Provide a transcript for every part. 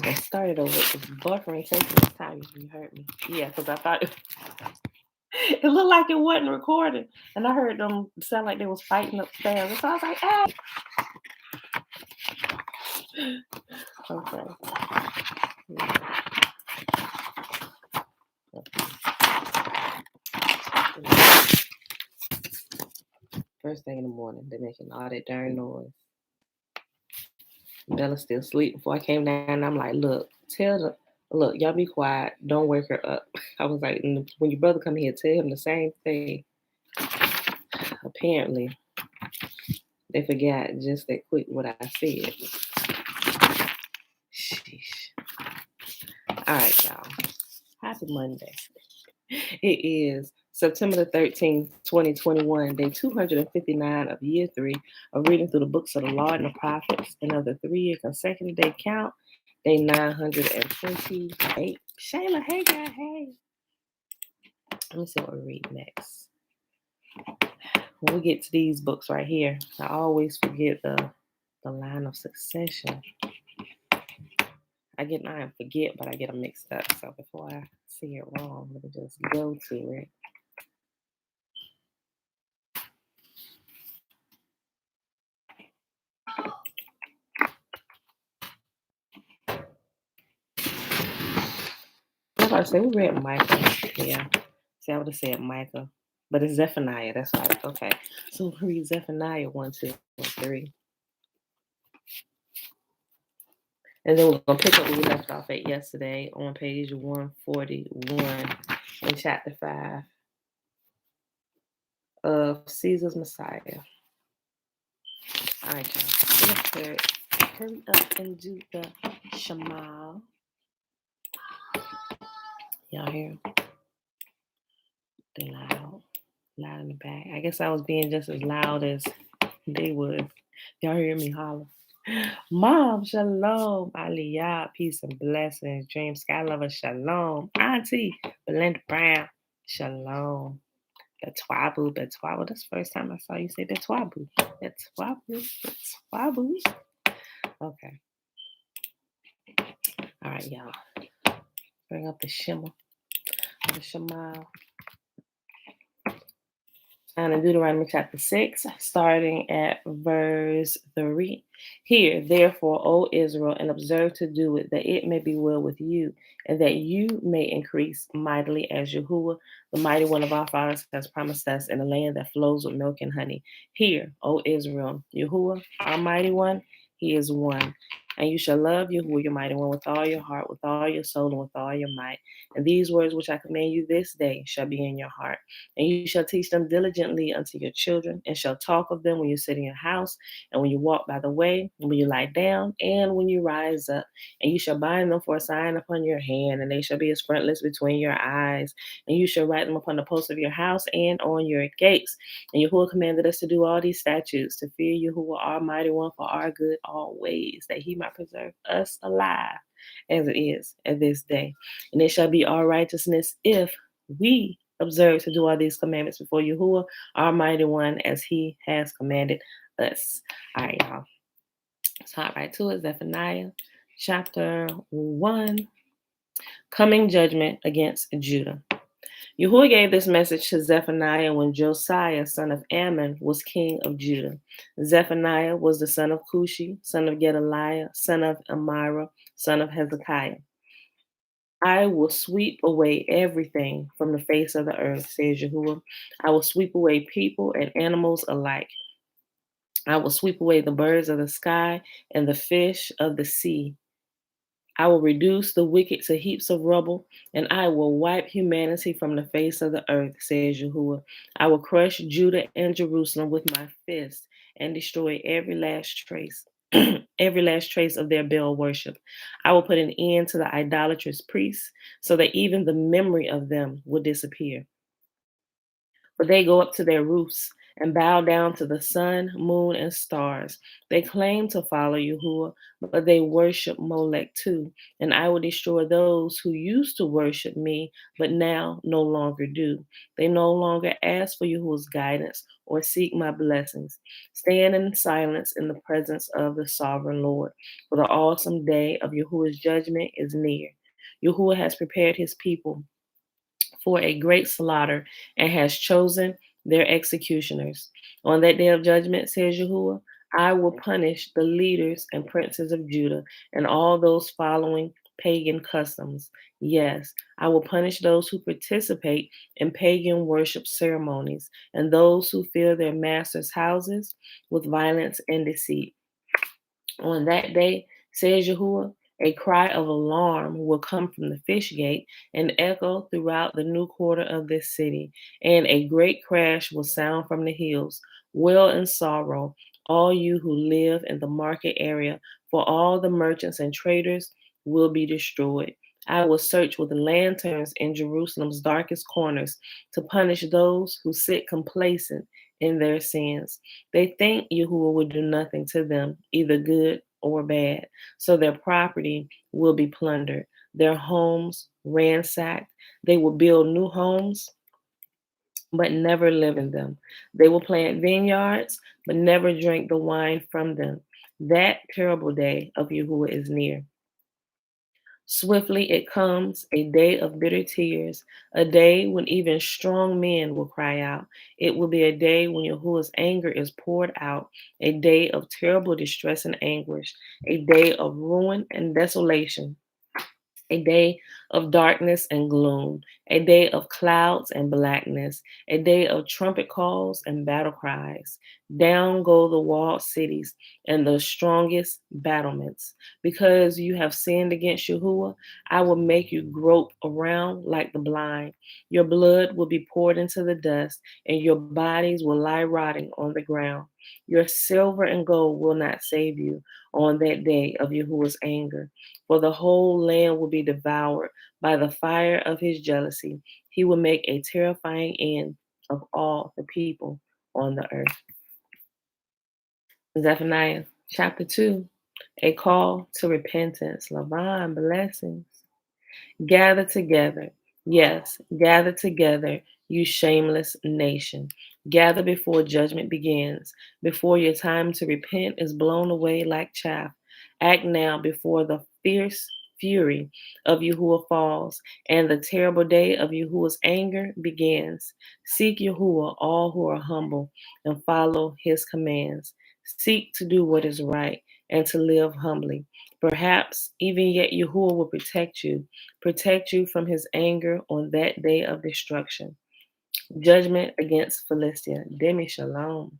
gonna start it over. It's buffering taking this time. You heard me. Yeah, because I thought it looked like it wasn't recording. And I heard them sound like they was fighting upstairs. And so I was like, hey. Okay. First thing in the morning, they're making all that darn noise. Bella's still asleep. Before I came down, I'm like, look, y'all be quiet. Don't wake her up. I was like, when your brother come here, tell him the same thing. Apparently, they forgot just that quick what I said. Sheesh. All right, y'all. Happy Monday. It is September the 13th, 2021, day 259 of year 3 of reading through the books of the law and the prophets, and of the 3-year consecutive day count, day 928. Shayla, hey, girl, hey. Let me see what we read next. When we get to these books right here, I always forget the line of succession. I forget, but I get them mixed up. So before I see it wrong, let me just go to it. I was about to say, we read Micah. Yeah. See, I would have said Micah. But it's Zephaniah. That's right. Okay. So we'll read Zephaniah 1, 2, and 3. And then we're going to pick up where we left off at yesterday on page 141 in chapter 5 of Caesar's Messiah. All right, y'all. Let's hurry up and do the Shema. Y'all hear? They loud in the back. I guess I was being just as loud as they was. Y'all hear me holler? Mom, shalom. Aliyah, peace and blessings. Dream Sky Lover, shalom. Auntie, Belinda Brown, shalom. Betwabu. That's the first time I saw you say Betwabu. Betwabu. Okay. All right, y'all. Bring up the Shema. The Shema. And in Deuteronomy chapter 6, starting at verse 3. Hear, therefore, O Israel, and observe to do it, that it may be well with you, and that you may increase mightily as Yahuwah, the mighty one of our fathers, has promised us in a land that flows with milk and honey. Hear, O Israel, Yahuwah, our mighty one, he is one. And you shall love Yahuwah, your mighty one, with all your heart, with all your soul, and with all your might. And these words which I command you this day shall be in your heart. And you shall teach them diligently unto your children, and shall talk of them when you sit in your house, and when you walk by the way, and when you lie down, and when you rise up. And you shall bind them for a sign upon your hand, and they shall be as frontlets between your eyes. And you shall write them upon the posts of your house and on your gates. And Yahuwah commanded us to do all these statutes, to fear Yahuwah, Almighty One, for our good always, that he might preserve us alive, as it is at this day. And it shall be our righteousness if we observe to do all these commandments before Yahuwah, our mighty one, as he has commanded us. All right, y'all. Let's hop right to it. Zephaniah chapter 1. Coming judgment against Judah. Yahuwah gave this message to Zephaniah when Josiah, son of Ammon, was king of Judah. Zephaniah was the son of Cushi, son of Gedaliah, son of Amira, son of Hezekiah. I will sweep away everything from the face of the earth, says Yahuwah. I will sweep away people and animals alike. I will sweep away the birds of the sky and the fish of the sea. I will reduce the wicked to heaps of rubble, and I will wipe humanity from the face of the earth, says Yahuwah. I will crush Judah and Jerusalem with my fist and destroy every last trace. Every last trace of their Baal worship. I will put an end to the idolatrous priests, so that even the memory of them will disappear. For they go up to their roofs and bow down to the sun, moon, and stars. They claim to follow Yahuwah, but they worship Molech too, and I will destroy those who used to worship me, but now no longer do. They no longer ask for Yahuwah's guidance or seek my blessings. Stand in silence in the presence of the sovereign Lord, for the awesome day of Yahuwah's judgment is near. Yahuwah has prepared his people for a great slaughter and has chosen their executioners. On that day of judgment, says Yahuwah, I will punish the leaders and princes of Judah and all those following pagan customs. Yes, I will punish those who participate in pagan worship ceremonies and those who fill their masters' houses with violence and deceit. On that day, says Yahuwah, a cry of alarm will come from the fish gate and echo throughout the new quarter of this city, and a great crash will sound from the hills. Wail in sorrow, all you who live in the market area, for all the merchants and traders will be destroyed. I will search with lanterns in Jerusalem's darkest corners to punish those who sit complacent in their sins. They think Yahuwah will do nothing to them, either good or bad. So their property will be plundered, their homes ransacked. They will build new homes, but never live in them. They will plant vineyards, but never drink the wine from them. That terrible day of Yahuwah is near. Swiftly it comes, a day of bitter tears, a day when even strong men will cry out. It will be a day when Yahuwah's anger is poured out, a day of terrible distress and anguish, a day of ruin and desolation, a day of darkness and gloom, a day of clouds and blackness, a day of trumpet calls and battle cries. Down go the walled cities and the strongest battlements. Because you have sinned against Yahuwah, I will make you grope around like the blind. Your blood will be poured into the dust, and your bodies will lie rotting on the ground. Your silver and gold will not save you on that day of Yahuwah's anger, for the whole land will be devoured by the fire of his jealousy. He will make a terrifying end of all the people on the earth. Zephaniah chapter 2, a call to repentance. Lavan, blessings. Gather together. Yes, gather together, you shameless nation. Gather before judgment begins, before your time to repent is blown away like chaff. Act now before the fierce fury of Yahuwah falls and the terrible day of Yahuwah's anger begins. Seek Yahuwah, all who are humble, and follow his commands. Seek to do what is right and to live humbly. Perhaps even yet Yahuwah will protect you from his anger on that day of destruction. Judgment against Philistia. Demi Shalom.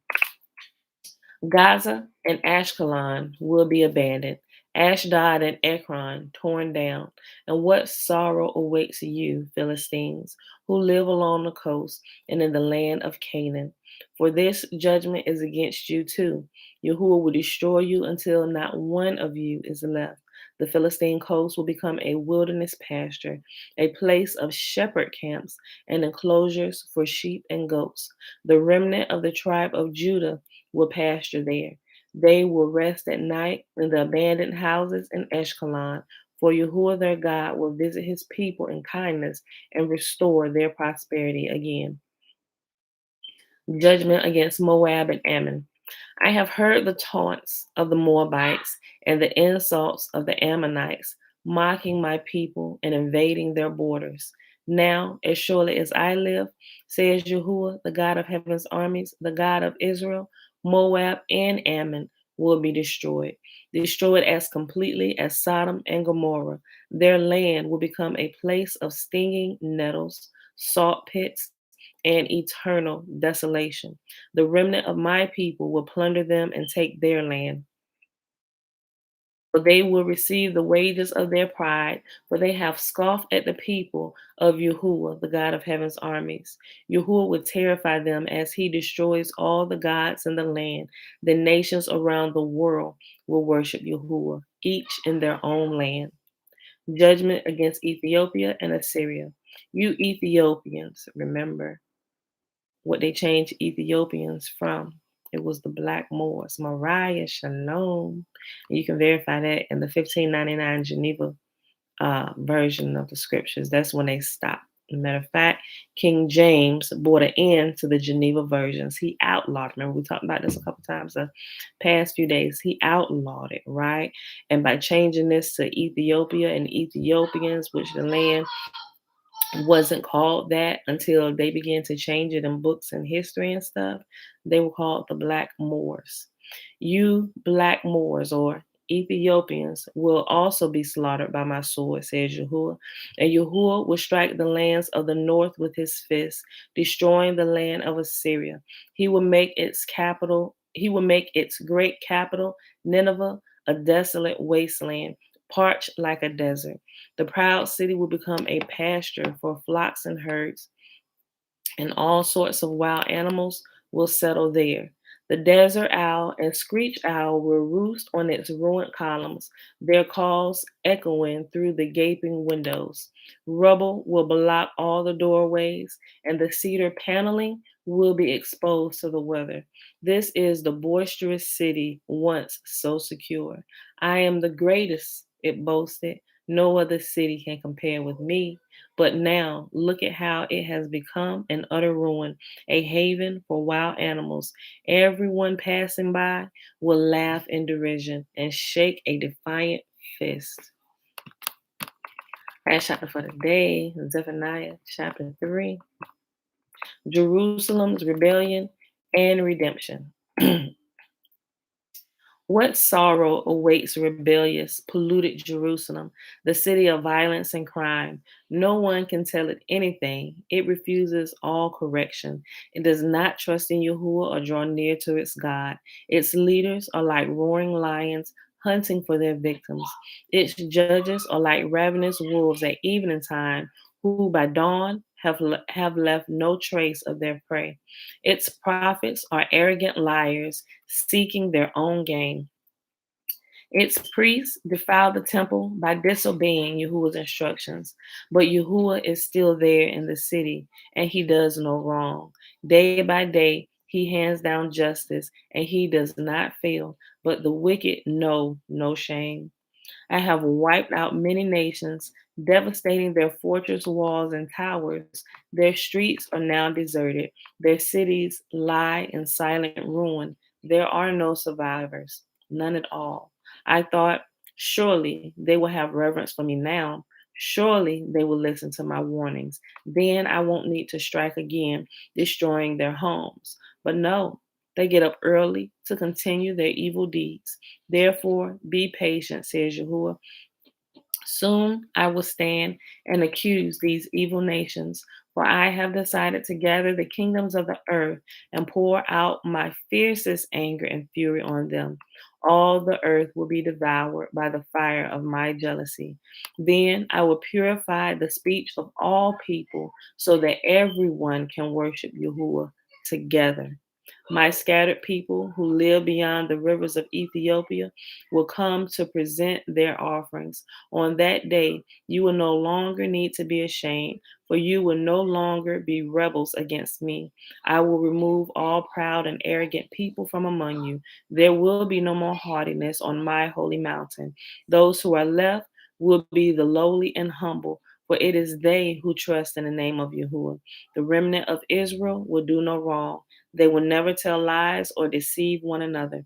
Gaza and Ashkelon will be abandoned, Ashdod and Ekron torn down. And what sorrow awaits you, Philistines, who live along the coast and in the land of Canaan. For this judgment is against you too. Yahuwah will destroy you until not one of you is left. The Philistine coast will become a wilderness pasture, a place of shepherd camps and enclosures for sheep and goats. The remnant of the tribe of Judah will pasture there. They will rest at night in the abandoned houses in Eshkelon, for Yahuwah their God will visit his people in kindness and restore their prosperity again. Judgment against Moab and Ammon. I have heard the taunts of the Moabites and the insults of the Ammonites, mocking my people and invading their borders. Now, as surely as I live, says Yahuwah, the God of heaven's armies, the God of Israel, Moab and Ammon will be destroyed as completely as Sodom and Gomorrah. Their land will become a place of stinging nettles, salt pits, and eternal desolation. The remnant of my people will plunder them and take their land. For they will receive the wages of their pride, for they have scoffed at the people of Yahuwah, the God of heaven's armies. Yahuwah will terrify them as he destroys all the gods in the land. The nations around the world will worship Yahuwah, each in their own land. Judgment against Ethiopia and Assyria. You Ethiopians, remember. what they changed Ethiopians from. It was the Black Moors. Mariah Shalom. You can verify that in the 1599 Geneva version of the scriptures. That's when they stopped. As a matter of fact, King James brought an end to the Geneva versions. He outlawed. Remember, we talked about this a couple times the past few days. He outlawed it, right? And by changing this to Ethiopia and Ethiopians, which the land wasn't called that until they began to change it in books and history and stuff. They were called the Black Moors. You Black Moors or Ethiopians will also be slaughtered by my sword, says Yahuwah. And Yahuwah will strike the lands of the north with his fist, destroying the land of Assyria. He will make its great capital, Nineveh, a desolate wasteland, parched like a desert. The proud city will become a pasture for flocks and herds, and all sorts of wild animals will settle there. The desert owl and screech owl will roost on its ruined columns, their calls echoing through the gaping windows. Rubble will block all the doorways, and the cedar paneling will be exposed to the weather. This is the boisterous city once so secure. I am the greatest, it boasted. No other city can compare with me. But now look at how it has become an utter ruin, a haven for wild animals. Everyone passing by will laugh in derision and shake a defiant fist. Last chapter for the day, Zephaniah chapter 3, Jerusalem's rebellion and redemption. What sorrow awaits rebellious, polluted Jerusalem, the city of violence and crime? No one can tell it anything. It refuses all correction. It does not trust in Yahuwah or draw near to its God. Its leaders are like roaring lions hunting for their victims. Its judges are like ravenous wolves at evening time, who by dawn have left no trace of their prey. Its prophets are arrogant liars seeking their own gain. Its priests defile the temple by disobeying Yahuwah's instructions, but Yahuwah is still there in the city, and he does no wrong. Day by day, he hands down justice, and he does not fail, but the wicked know no shame. I have wiped out many nations, devastating their fortress walls and towers. Their streets are now deserted. Their cities lie in silent ruin. There are no survivors, none at all. I thought, surely they will have reverence for me now. Surely they will listen to my warnings. Then I won't need to strike again, destroying their homes. But no, they get up early to continue their evil deeds. Therefore, be patient, says Yahuwah. Soon I will stand and accuse these evil nations, for I have decided to gather the kingdoms of the earth and pour out my fiercest anger and fury on them. All the earth will be devoured by the fire of my jealousy. Then I will purify the speech of all people so that everyone can worship Yahuwah together. My scattered people who live beyond the rivers of Ethiopia will come to present their offerings. On that day, you will no longer need to be ashamed, for you will no longer be rebels against me. I will remove all proud and arrogant people from among you. There will be no more haughtiness on my holy mountain. Those who are left will be the lowly and humble, for it is they who trust in the name of Yahuwah. The remnant of Israel will do no wrong. They will never tell lies or deceive one another.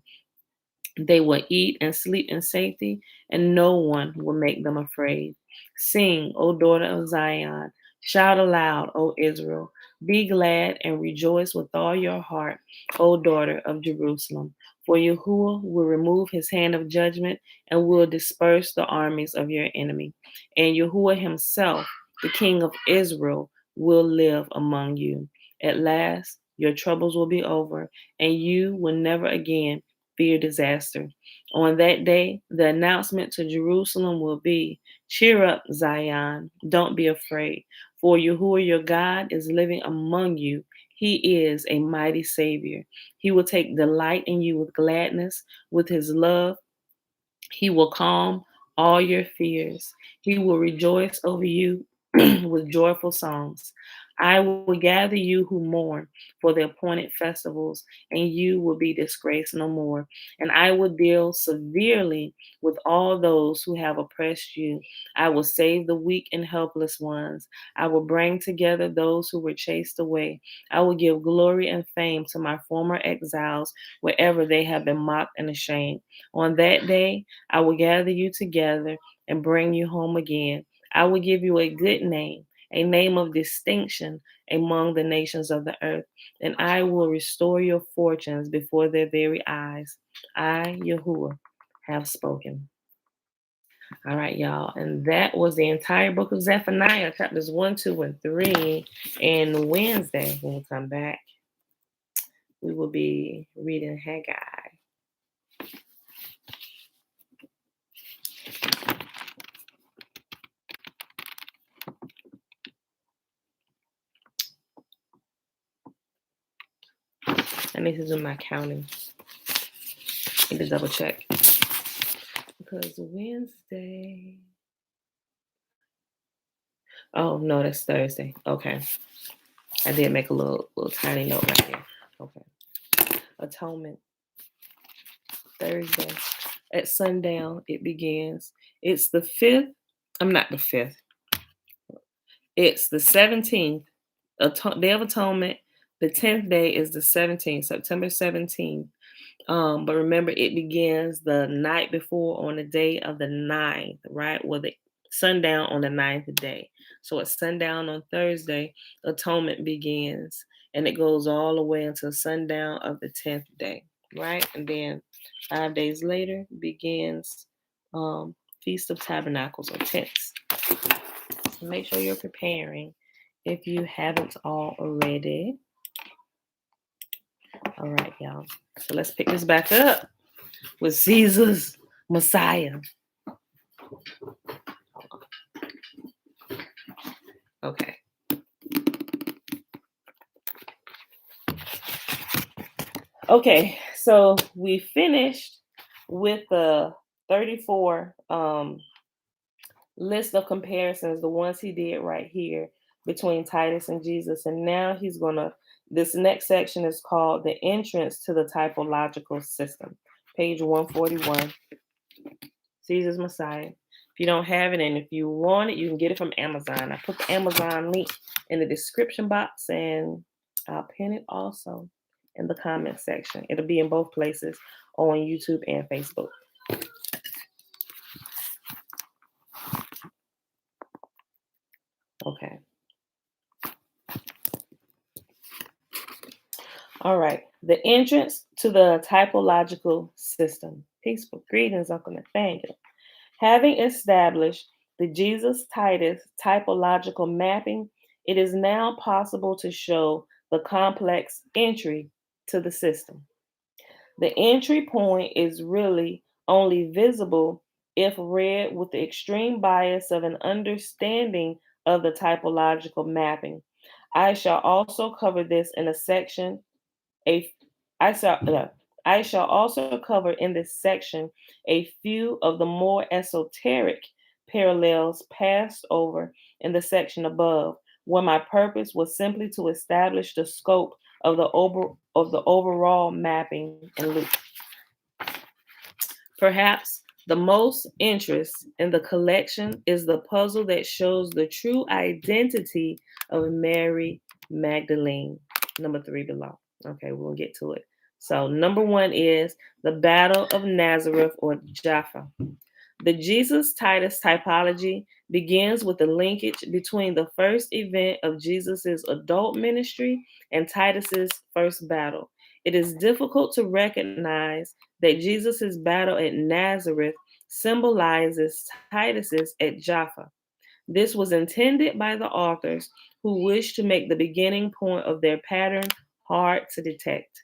They will eat and sleep in safety, and no one will make them afraid. Sing, O daughter of Zion. Shout aloud, O Israel. Be glad and rejoice with all your heart, O daughter of Jerusalem. For Yahuwah will remove his hand of judgment and will disperse the armies of your enemy. And Yahuwah himself, the King of Israel, will live among you. At last, your troubles will be over, and you will never again fear disaster. On that day, the announcement to Jerusalem will be, cheer up, Zion, don't be afraid, for Yahuwah your God is living among you. He is a mighty Savior. He will take delight in you with gladness, with his love. He will calm all your fears. He will rejoice over you with joyful songs. I will gather you who mourn for the appointed festivals, and you will be disgraced no more. And I will deal severely with all those who have oppressed you. I will save the weak and helpless ones. I will bring together those who were chased away. I will give glory and fame to my former exiles wherever they have been mocked and ashamed. On that day, I will gather you together and bring you home again. I will give you a good name, a name of distinction among the nations of the earth, and I will restore your fortunes before their very eyes. I, Yahuwah, have spoken. All right, y'all. And that was the entire book of Zephaniah, chapters 1, 2, and 3. And Wednesday, when we come back, we will be reading Haggai. I need to do my counting. I need to double check. Because Wednesday. Oh, no, that's Thursday. Okay. I did make a little tiny note right here. Okay. Atonement. Thursday. At sundown, it begins. It's the 5th. I'm not the 5th. It's the 17th. Day of Atonement. The 10th day is the 17th, September 17th. But remember, it begins the night before on the day of the 9th, right? Well, the sundown on the 9th day. So at sundown on Thursday, atonement begins, and it goes all the way until sundown of the 10th day, right? And then 5 days later begins Feast of Tabernacles or tents. So make sure you're preparing if you haven't already. All right, y'all. So let's pick this back up with Caesar's Messiah. Okay. Okay, so we finished with the 34 list of comparisons, the ones he did right here between Titus and Jesus. And now he's this next section is called The Entrance to the Typological System, page 141, Caesar's Messiah. If you don't have it and if you want it, you can get it from Amazon. I put the Amazon link in the description box and I'll pin it also in the comment section. It'll be in both places on YouTube and Facebook. Okay. All right. The entrance to the typological system. Peaceful greetings, Uncle Nathaniel. Having established the Jesus-Titus typological mapping, it is now possible to show the complex entry to the system. The entry point is really only visible if read with the extreme bias of an understanding of the typological mapping. I shall also cover this in a section. I shall also cover in this section a few of the more esoteric parallels passed over in the section above, where my purpose was simply to establish the scope of the overall mapping in Luke. Perhaps the most interest in the collection is the puzzle that shows the true identity of Mary Magdalene, number 3 below. Okay, we'll get to it. So number 1 is the Battle of Nazareth or Jaffa. The Jesus-Titus typology begins with the linkage between the first event of Jesus's adult ministry and Titus's first battle. It is difficult to recognize that Jesus's battle at Nazareth symbolizes Titus's at Jaffa. This was intended by the authors who wished to make the beginning point of their pattern hard to detect.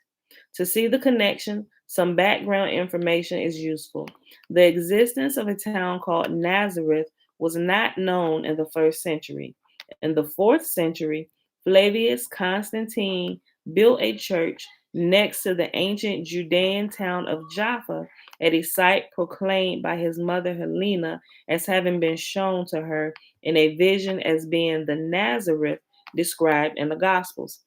To see the connection, some background information is useful. The existence of a town called Nazareth was not known in the 1st century. In the 4th century, Flavius Constantine built a church next to the ancient Judean town of Jaffa at a site proclaimed by his mother Helena as having been shown to her in a vision as being the Nazareth described in the Gospels.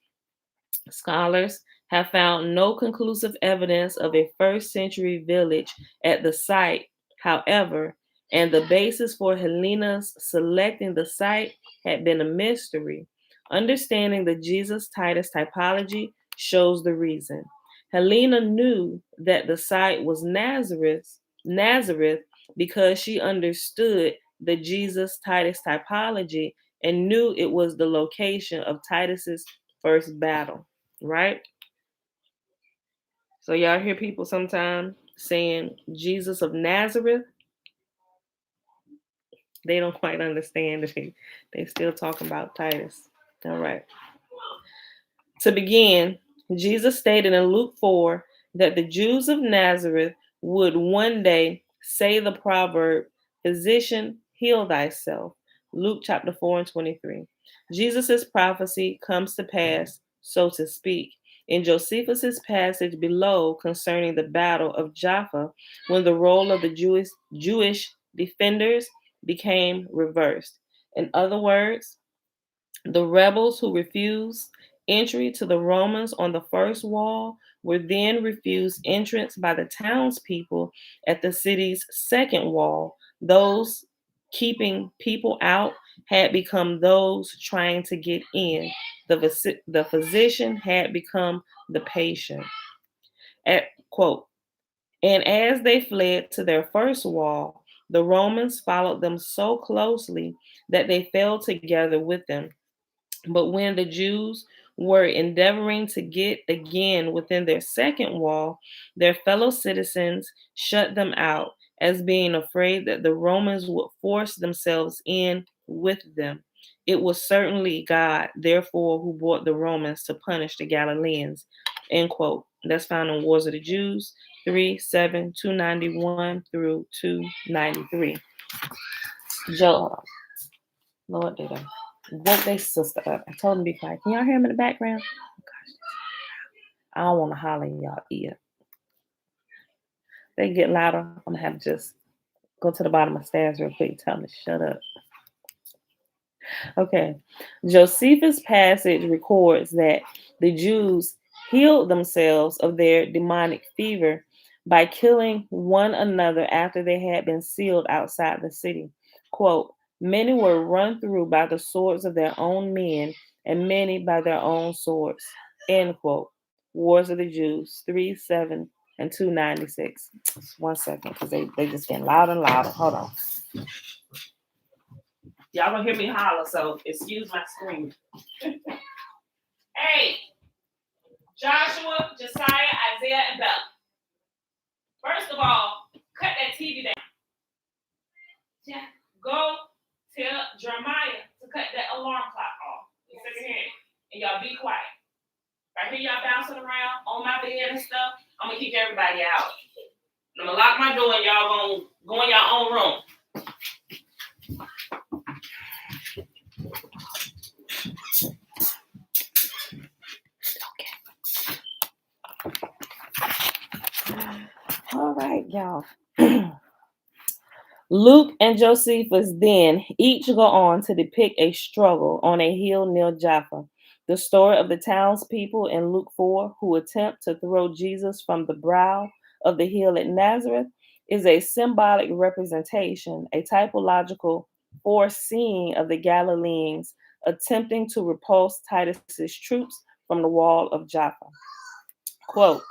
Scholars have found no conclusive evidence of a first century village at the site, however, and the basis for Helena's selecting the site had been a mystery. Understanding the Jesus Titus typology shows the reason. Helena knew that the site was Nazareth because she understood the Jesus Titus typology and knew it was the location of Titus's first battle, right? So y'all hear people sometimes saying Jesus of Nazareth. They don't quite understand that they still talking about Titus. All right. To begin, Jesus stated in Luke 4 that the Jews of Nazareth would one day say the proverb, "Physician, heal thyself." Luke chapter 4 and 23. Jesus' prophecy comes to pass, so to speak, in Josephus' passage below concerning the battle of Jaffa, when the role of the Jewish defenders became reversed. In other words, the rebels who refused entry to the Romans on the first wall were then refused entrance by the townspeople at the city's second wall. Those keeping people out had become those trying to get in. The physician had become the patient. Quote, and as they fled to their first wall, the Romans followed them so closely that they fell together with them. But when the Jews were endeavoring to get again within their second wall, their fellow citizens shut them out, as being afraid that the Romans would force themselves in with them. It was certainly God, therefore, who brought the Romans to punish the Galileans. End quote. That's found in Wars of the Jews 3:7, 291 through 293. Joe, Lord, did I woke their sister up. I told them to be quiet. Can y'all hear him in the background? Oh, gosh. I don't want to holler in y'all ear. They get louder. I'm going to have to just go to the bottom of the stairs real quick. Tell them to shut up. Okay. Josephus' passage records that the Jews healed themselves of their demonic fever by killing one another after they had been sealed outside the city. Quote, many were run through by the swords of their own men, and many by their own swords. End quote. Wars of the Jews 3:7 and 296. 1 second, because they just getting louder and louder. Hold on. Y'all gonna hear me holler, so excuse my screaming. Hey, Joshua, Josiah, Isaiah, and Bella. First of all, cut that TV down. Yeah. Go tell Jeremiah to cut that alarm clock off. You sit here and y'all be quiet. If I hear y'all bouncing around on my bed and stuff, I'm gonna kick everybody out. I'm gonna lock my door and y'all gonna go in your own room. All right, y'all. Luke and Josephus then each go on to depict a struggle on a hill near Jaffa. The story of the townspeople in Luke 4 who attempt to throw Jesus from the brow of the hill at Nazareth is a symbolic representation, a typological foreseeing of the Galileans attempting to repulse Titus's troops from the wall of Jaffa. Quote,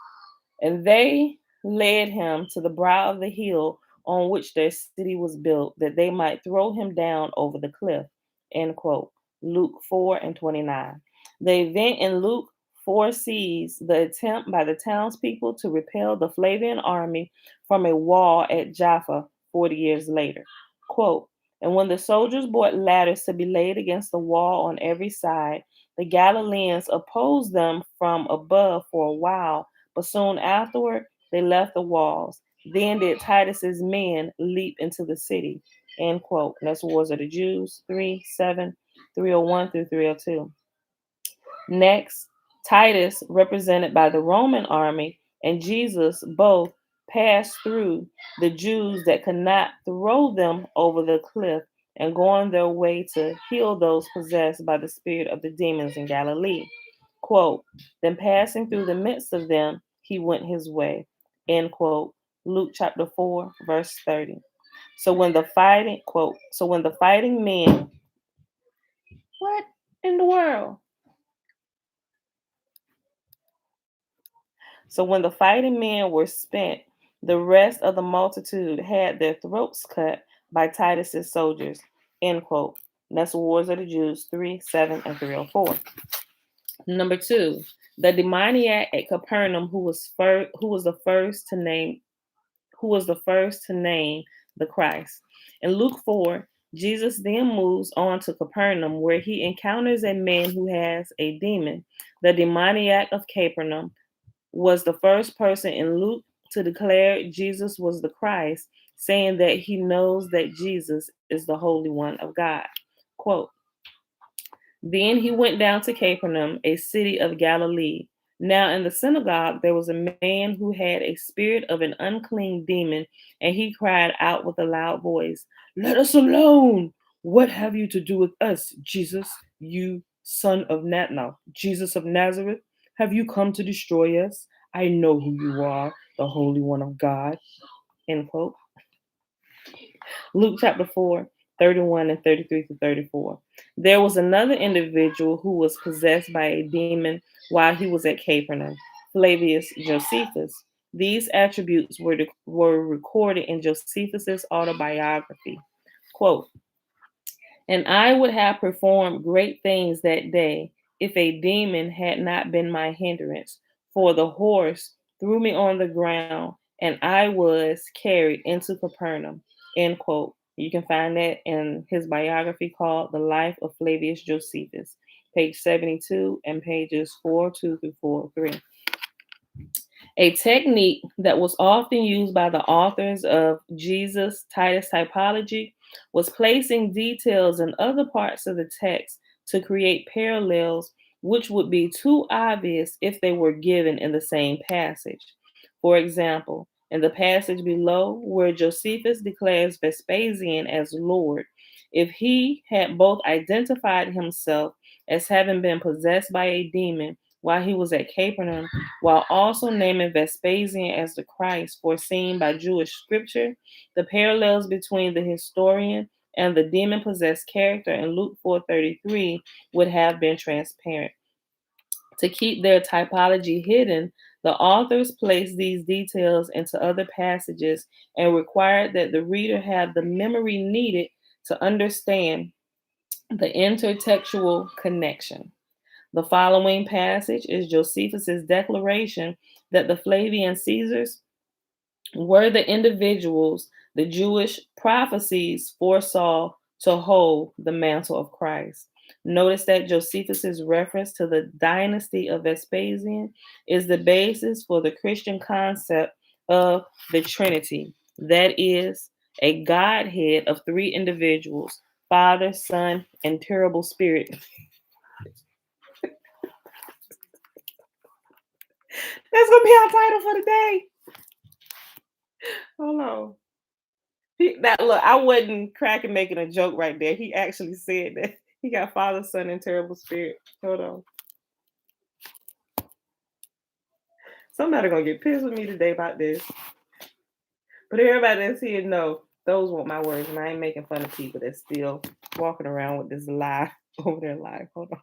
and they led him to the brow of the hill on which their city was built, that they might throw him down over the cliff. End quote. Luke 4 and 29. The event in Luke 4 sees the attempt by the townspeople to repel the Flavian army from a wall at Jaffa 40 years later. Quote, and when the soldiers brought ladders to be laid against the wall on every side, the Galileans opposed them from above for a while, but soon afterward they left the walls. Then did Titus's men leap into the city. End quote. And that's Wars of the Jews 3:7, 301 through 302. Next, Titus, represented by the Roman army, and Jesus both passed through the Jews that could not throw them over the cliff and going their way to heal those possessed by the spirit of the demons in Galilee. Quote, then passing through the midst of them, he went his way. End quote. Luke chapter 4, verse 30. So when the fighting, quote, so when the fighting men, what in the world? So when the fighting men were spent, the rest of the multitude had their throats cut by Titus's soldiers. End quote. And that's Wars of the Jews 3:7 and 304. Number two, the demoniac at Capernaum who was the first to name the Christ. In Luke 4, Jesus then moves on to Capernaum, where he encounters a man who has a demon. The demoniac of Capernaum was the first person in Luke to declare Jesus was the Christ, saying that he knows that Jesus is the Holy One of God. Quote, then he went down to Capernaum, a city of Galilee. Now in the synagogue there was a man who had a spirit of an unclean demon, and he cried out with a loud voice, let us alone! What have you to do with us, Jesus, you son of Jesus of Nazareth? Have you come to destroy us? I know who you are, the Holy One of God. End quote. Luke chapter 4, 31 and 33 to 34. There was another individual who was possessed by a demon while he was at Capernaum, Flavius Josephus. These attributes were recorded in Josephus's autobiography. Quote, and I would have performed great things that day if a demon had not been my hindrance. For the horse threw me on the ground, and I was carried into Capernaum. End quote. You can find that in his biography called The Life of Flavius Josephus, page 72 and pages 4:2 through 4:3. A technique that was often used by the authors of Jesus Titus typology was placing details in other parts of the text to create parallels which would be too obvious if they were given in the same passage. For example, in the passage below, where Josephus declares Vespasian as Lord, if he had both identified himself as having been possessed by a demon while he was at Capernaum, while also naming Vespasian as the Christ foreseen by Jewish scripture, the parallels between the historian and the demon-possessed character in Luke 4:33 would have been transparent. To keep their typology hidden, the authors placed these details into other passages and required that the reader have the memory needed to understand the intertextual connection. The following passage is Josephus's declaration that the Flavian Caesars were the individuals the Jewish prophecies foresaw to hold the mantle of Christ. Notice that Josephus's reference to the dynasty of Vespasian is the basis for the Christian concept of the Trinity. That is, a Godhead of three individuals, Father, Son, and terrible spirit. That's gonna be our title for the day. Hold on. Look, I wasn't cracking making a joke right there. He actually said that he got Father, Son, and terrible spirit. Hold on. Somebody gonna get pissed with me today about this. But everybody that's here know those weren't my words, and I ain't making fun of people that's still walking around with this lie over their life. Hold on.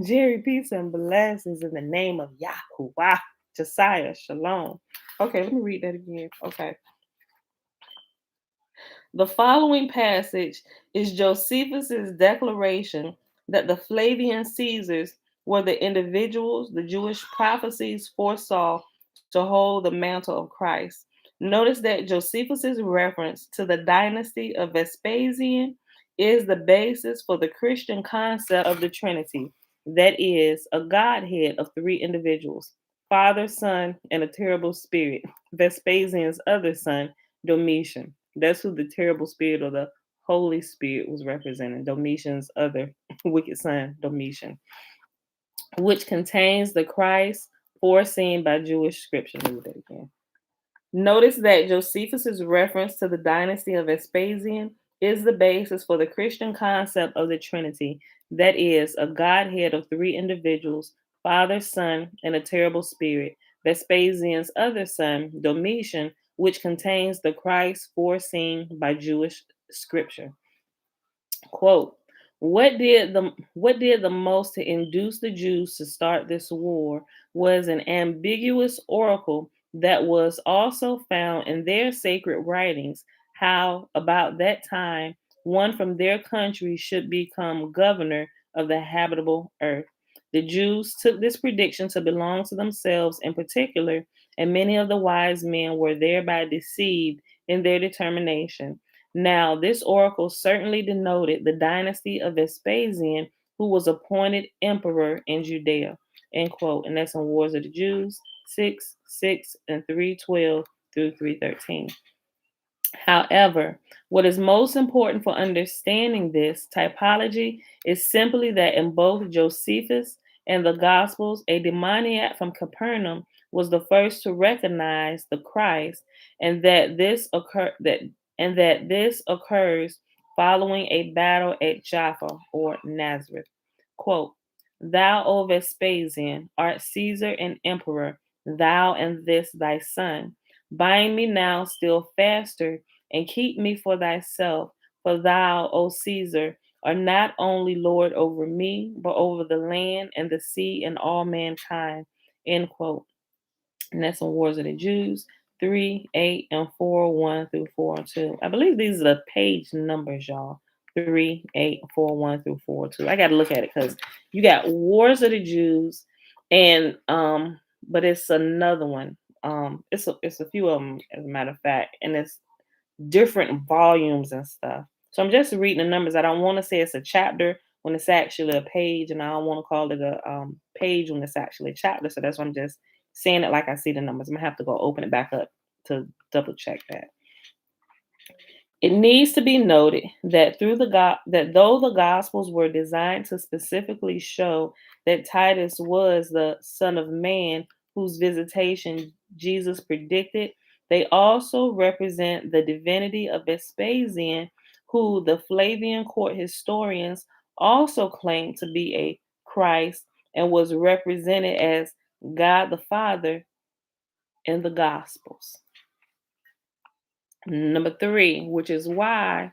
Jerry, peace and blessings in the name of Yahuwah, Josiah, Shalom. Okay, let me read that again. Okay. The following passage is Josephus's declaration that the Flavian Caesars were the individuals the Jewish prophecies foresaw to hold the mantle of Christ. Notice that Josephus's reference to the dynasty of Vespasian is the basis for the Christian concept of the Trinity. That is, a Godhead of three individuals, Father, Son, and a terrible spirit, Vespasian's other son, Domitian. That's who the terrible spirit or the Holy Spirit was representing, Domitian's other wicked son, Domitian, which contains the Christ foreseen by Jewish scripture. Let me read that again. Notice that Josephus's reference to the dynasty of Vespasian is the basis for the Christian concept of the Trinity, that is, a Godhead of three individuals, Father, Son, and a terrible spirit. Vespasian's other son, Domitian, which contains the Christ foreseen by Jewish scripture. Quote, what did the most to induce the Jews to start this war was an ambiguous oracle that was also found in their sacred writings, how about that time one from their country should become governor of the habitable earth. The Jews took this prediction to belong to themselves in particular, and many of the wise men were thereby deceived in their determination. Now, this oracle certainly denoted the dynasty of Vespasian, who was appointed emperor in Judea. End quote. And that's in Wars of the Jews 6:6 and 3:12 through 3:13. However, what is most important for understanding this typology is simply that in both Josephus and the Gospels, a demoniac from Capernaum was the first to recognize the Christ, and that this occurs following a battle at Jaffa or Nazareth. Quote, Thou, O Vespasian, art Caesar and emperor, thou and this thy son. Bind me now still faster and keep me for thyself, for thou, O Caesar, art not only Lord over me, but over the land and the sea and all mankind. End quote. And that's in Wars of the Jews 3, 8, and 4, 1 through 4 and 2. I believe these are the page numbers, y'all. 3, 8, 4, 1 through 4, 2. I got to look at it because you got Wars of the Jews, and but it's another one. It's a few of them, as a matter of fact, and it's different volumes and stuff. So I'm just reading the numbers. I don't want to say it's a chapter when it's actually a page, and I don't want to call it a page when it's actually a chapter. So that's why I'm just saying it like I see the numbers. I'm gonna have to go open it back up to double check that. It needs to be noted that though the Gospels were designed to specifically show that Titus was the Son of Man whose visitation Jesus predicted, they also represent the divinity of Vespasian, who the Flavian court historians also claim to be a Christ and was represented as God the Father in the Gospels. Number three, which is why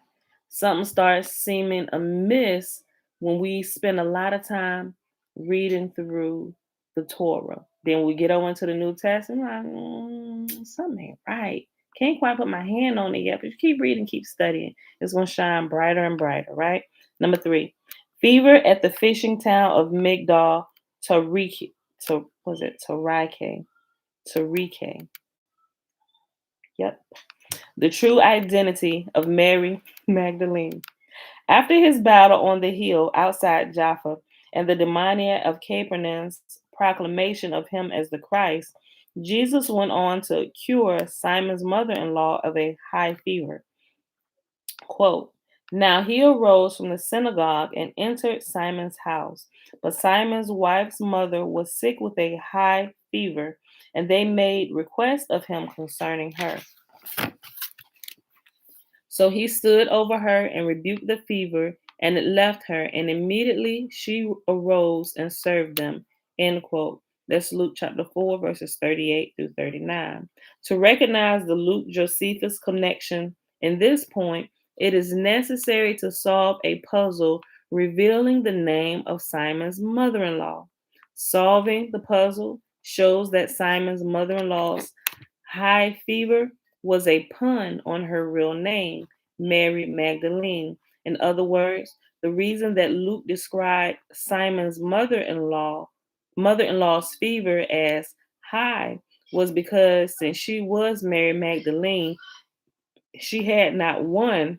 something starts seeming amiss when we spend a lot of time reading through the Torah. Then we get over into the New Testament, like, something ain't right. Can't quite put my hand on it yet, but you keep reading, keep studying. It's going to shine brighter and brighter, right? Number three, fever at the fishing town of Migdal Tarike. Was it Tarike? Tarike. Yep. The true identity of Mary Magdalene. After his battle on the hill outside Jaffa and the demoniac of Capernaum's proclamation of him as the Christ, Jesus went on to cure Simon's mother-in-law of a high fever. Quote, Now he arose from the synagogue and entered Simon's house. But Simon's wife's mother was sick with a high fever, and they made request of him concerning her. So he stood over her and rebuked the fever, and it left her, and immediately she arose and served them. End quote. That's Luke chapter 4, verses 38 through 39. To recognize the Luke Josephus connection in this point, it is necessary to solve a puzzle revealing the name of Simon's mother in law. Solving the puzzle shows that Simon's mother in law's high fever was a pun on her real name, Mary Magdalene. In other words, the reason that Luke described Simon's mother-in-law's fever as high was because since she was Mary Magdalene, she had not one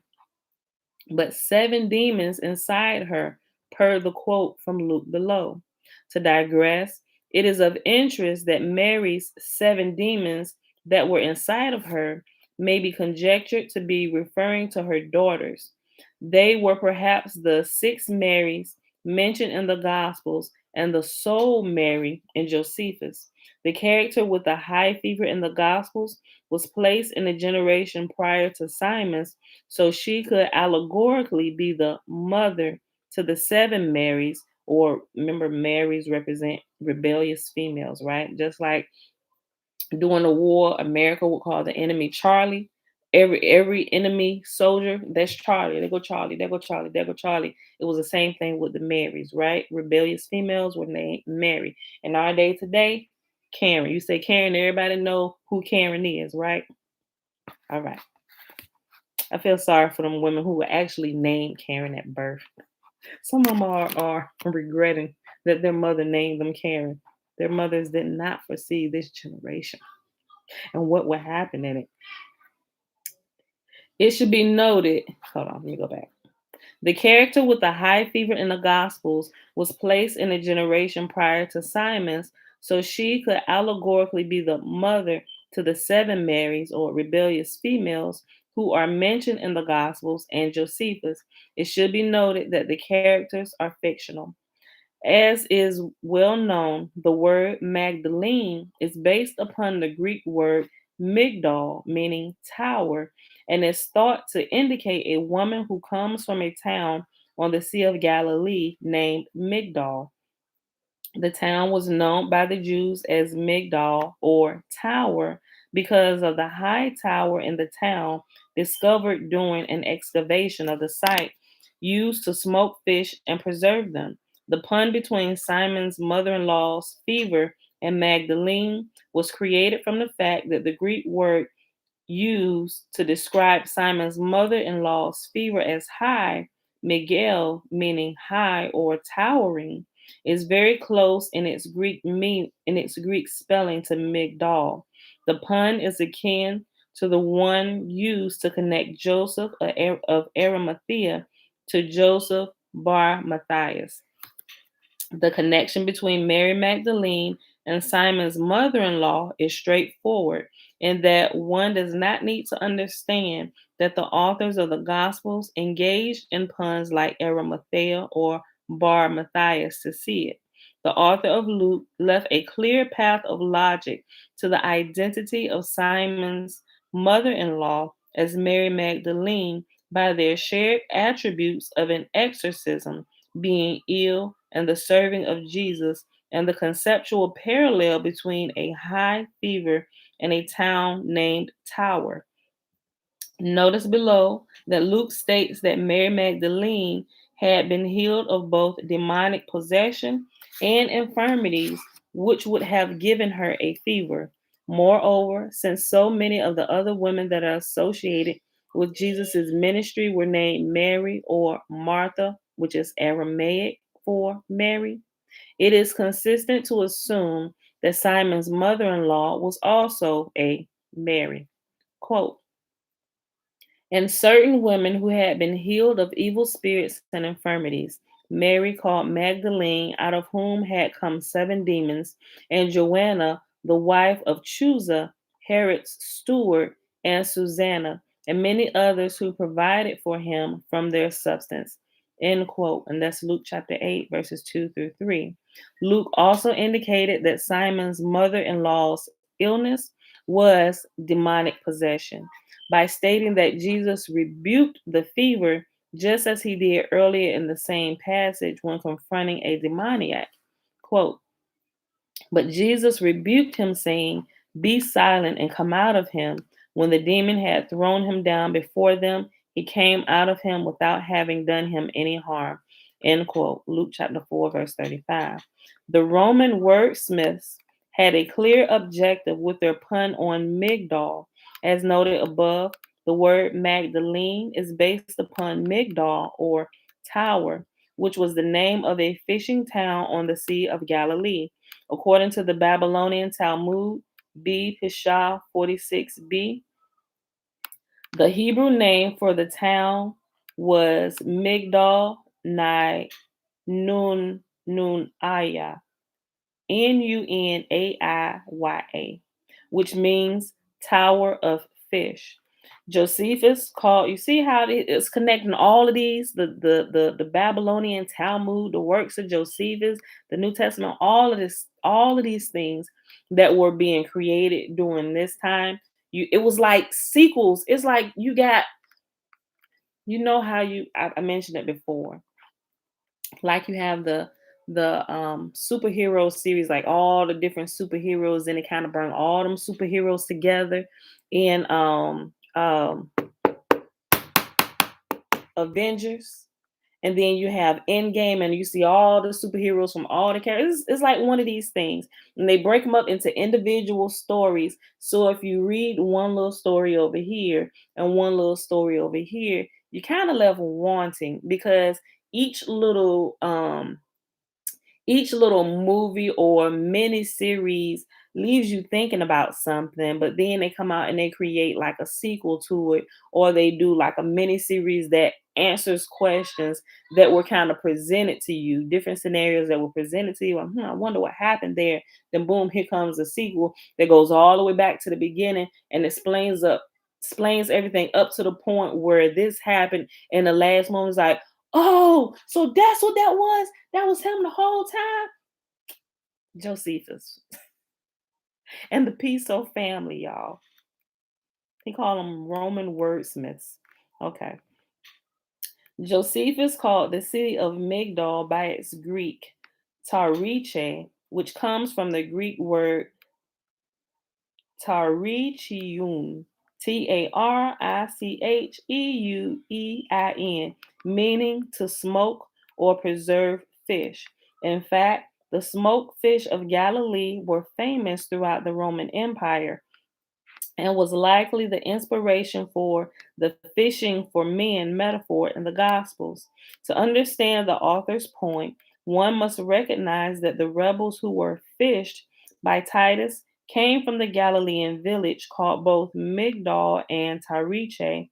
but 7 demons inside her, per the quote from Luke below. To digress, it is of interest that Mary's 7 demons that were inside of her may be conjectured to be referring to her daughters. They were perhaps the 6 Marys mentioned in the Gospels, and the soul Mary in Josephus. The character with the high fever in the Gospels was placed in a generation prior to Simon's, so she could allegorically be the mother to the seven Marys, or remember, Marys represent rebellious females, right? Just like during the war, America would call the enemy Charlie. Every enemy soldier, that's Charlie. They go Charlie, they go Charlie, they go Charlie. It was the same thing with the Marys, right? Rebellious females were named Mary. In our day today, Karen. You say Karen, everybody know who Karen is, right? All right. I feel sorry for them women who were actually named Karen at birth. Some of them are regretting that their mother named them Karen. Their mothers did not foresee this generation and what would happen in it. It should be noted, hold on, let me go back. The character with the high fever in the Gospels was placed in a generation prior to Simon's, so she could allegorically be the mother to the seven Marys, or rebellious females, who are mentioned in the Gospels and Josephus. It should be noted that the characters are fictional. As is well known, the word Magdalene is based upon the Greek word migdal, meaning tower, and is thought to indicate a woman who comes from a town on the Sea of Galilee named Migdal. The town was known by the Jews as Migdal, or Tower, because of the high tower in the town discovered during an excavation of the site used to smoke fish and preserve them. The pun between Simon's mother in law's fever and Magdalene was created from the fact that the Greek word used to describe Simon's mother in law's fever as high, Miguel, meaning high or towering, is very close in its Greek spelling to Migdal. The pun is akin to the one used to connect Joseph of Arimathea to Joseph bar Matthias. The connection between Mary Magdalene and Simon's mother in law is straightforward, in that one does not need to understand that the authors of the Gospels engaged in puns like Arimathea or Bar Matthias to see it. The author of Luke left a clear path of logic to the identity of Simon's mother in law as Mary Magdalene by their shared attributes of an exorcism, being ill, and the serving of Jesus, and the conceptual parallel between a high fever and a town named Tower. Notice below that Luke states that Mary Magdalene had been healed of both demonic possession and infirmities, which would have given her a fever. Moreover, since so many of the other women that are associated with Jesus' ministry were named Mary or Martha, which is Aramaic for Mary, it is consistent to assume that Simon's mother in law was also a Mary. Quote, and certain women who had been healed of evil spirits and infirmities, Mary called Magdalene, out of whom had come seven demons, and Joanna, the wife of Chusa, Herod's steward, and Susanna, and many others who provided for him from their substance. End quote. And that's Luke chapter 8, verses 2 through 3. Luke also indicated that Simon's mother in law's illness was demonic possession by stating that Jesus rebuked the fever just as he did earlier in the same passage when confronting a demoniac. Quote, but Jesus rebuked him, saying, be silent and come out of him. When the demon had thrown him down before them, he came out of him without having done him any harm. End quote. Luke chapter 4, verse 35. The Roman wordsmiths had a clear objective with their pun on Migdal. As noted above, the word Magdalene is based upon Migdal, or tower, which was the name of a fishing town on the Sea of Galilee. According to the Babylonian Talmud, B. Pishah 46b, the Hebrew name for the town was Migdal Nun Aya, Nunaiyah, which means tower of fish. Josephus called, you see how it's connecting all of these, the Babylonian Talmud, the works of Josephus, the New Testament, all of these things that were being created during this time. It was like sequels. It's like you got, how I mentioned it before, like you have the superhero series, like all the different superheroes, and it kind of bring all them superheroes together in Avengers. And then you have Endgame, and you see all the superheroes from all the characters. It's like one of these things, and they break them up into individual stories. So if you read one little story over here and one little story over here, you kind of left wanting, because each little um each little movie or mini series leaves you thinking about something, but then they come out and they create like a sequel to it, or they do like a mini series that answers questions that were kind of presented to you, different scenarios that were presented to you. I wonder what happened there. Then boom, here comes a sequel that goes all the way back to the beginning and explains everything up to the point where this happened, and the last moment is like, oh, so that's what that was. That was him the whole time. Josephus and the Piso family, y'all. He called them Roman wordsmiths. Okay. Josephus called the city of Migdol by its Greek Tariche, which comes from the Greek word Taricheun, Taricheuein, meaning to smoke or preserve fish. In fact, the smoked fish of Galilee were famous throughout the Roman Empire, and was likely the inspiration for the fishing for men metaphor in the Gospels. To understand the author's point, one must recognize that the rebels who were fished by Titus came from the Galilean village called both Migdol and Tyriche.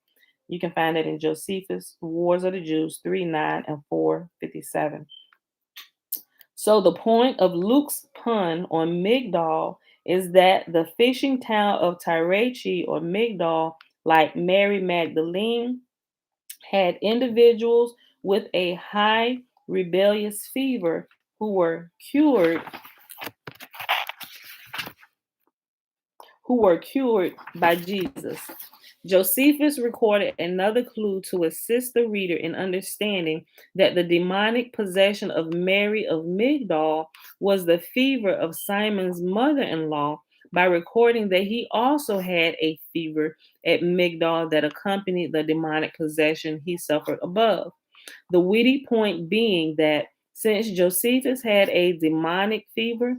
You can find it in Josephus, Wars of the Jews 3:9 and 4:57. So the point of Luke's pun on Migdol is that the fishing town of Tyrache or Migdol, like Mary Magdalene, had individuals with a high rebellious fever who were cured by Jesus. Josephus recorded another clue to assist the reader in understanding that the demonic possession of Mary of Migdol was the fever of Simon's mother in law by recording that he also had a fever at Migdol that accompanied the demonic possession he suffered above. The witty point being that since Josephus had a demonic fever,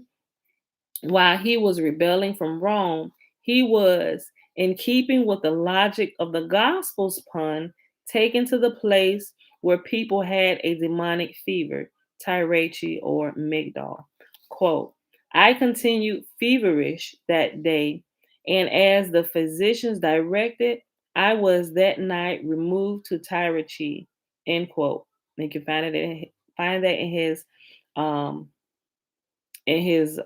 while he was rebelling from Rome, he was, in keeping with the logic of the Gospels pun, taken to the place where people had a demonic fever, Tyrache or Migdol. Quote, I continued feverish that day, and as the physicians directed, I was that night removed to Tyrache. End quote. You can find that um in his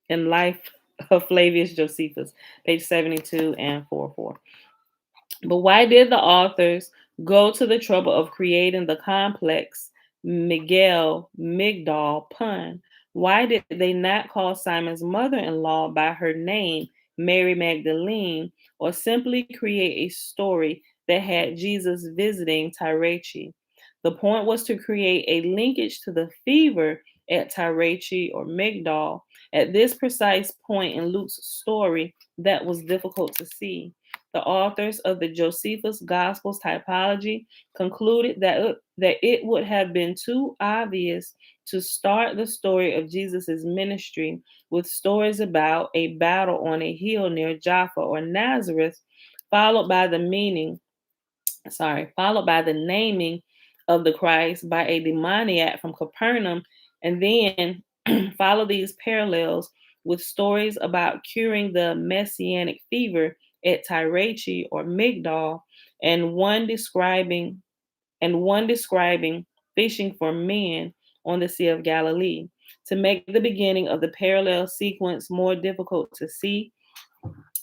in Life of Flavius Josephus, page 72 and 44. But why did the authors go to the trouble of creating the complex Migdal pun? Why did they not call Simon's mother in law by her name, Mary Magdalene, or simply create a story that had Jesus visiting Tyrache? The point was to create a linkage to the fever at Tyrache or Migdal. At this precise point in Luke's story, that was difficult to see. The authors of the Josephus Gospels typology concluded that it would have been too obvious to start the story of Jesus' ministry with stories about a battle on a hill near Jaffa or Nazareth, followed by the naming of the Christ by a demoniac from Capernaum, and then follow these parallels with stories about curing the messianic fever at Tyrache or Migdal, and one describing fishing for men on the Sea of Galilee. To make the beginning of the parallel sequence more difficult to see,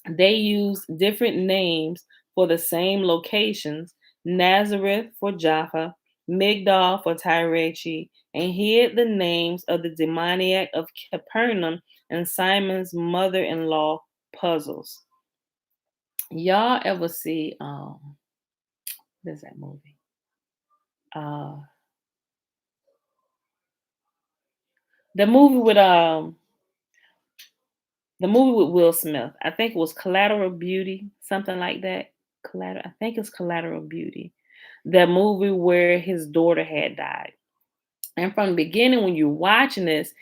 They used different names for the same locations: Nazareth for Jaffa, Migdal for Tyre, and hid the names of the demoniac of Capernaum and Simon's mother-in-law puzzles. Y'all ever see what's that movie? Uh the movie with the movie with Will Smith. I think it was Collateral Beauty, something like that. I think it's Collateral Beauty. The movie where his daughter had died. And from the beginning, when you're watching this,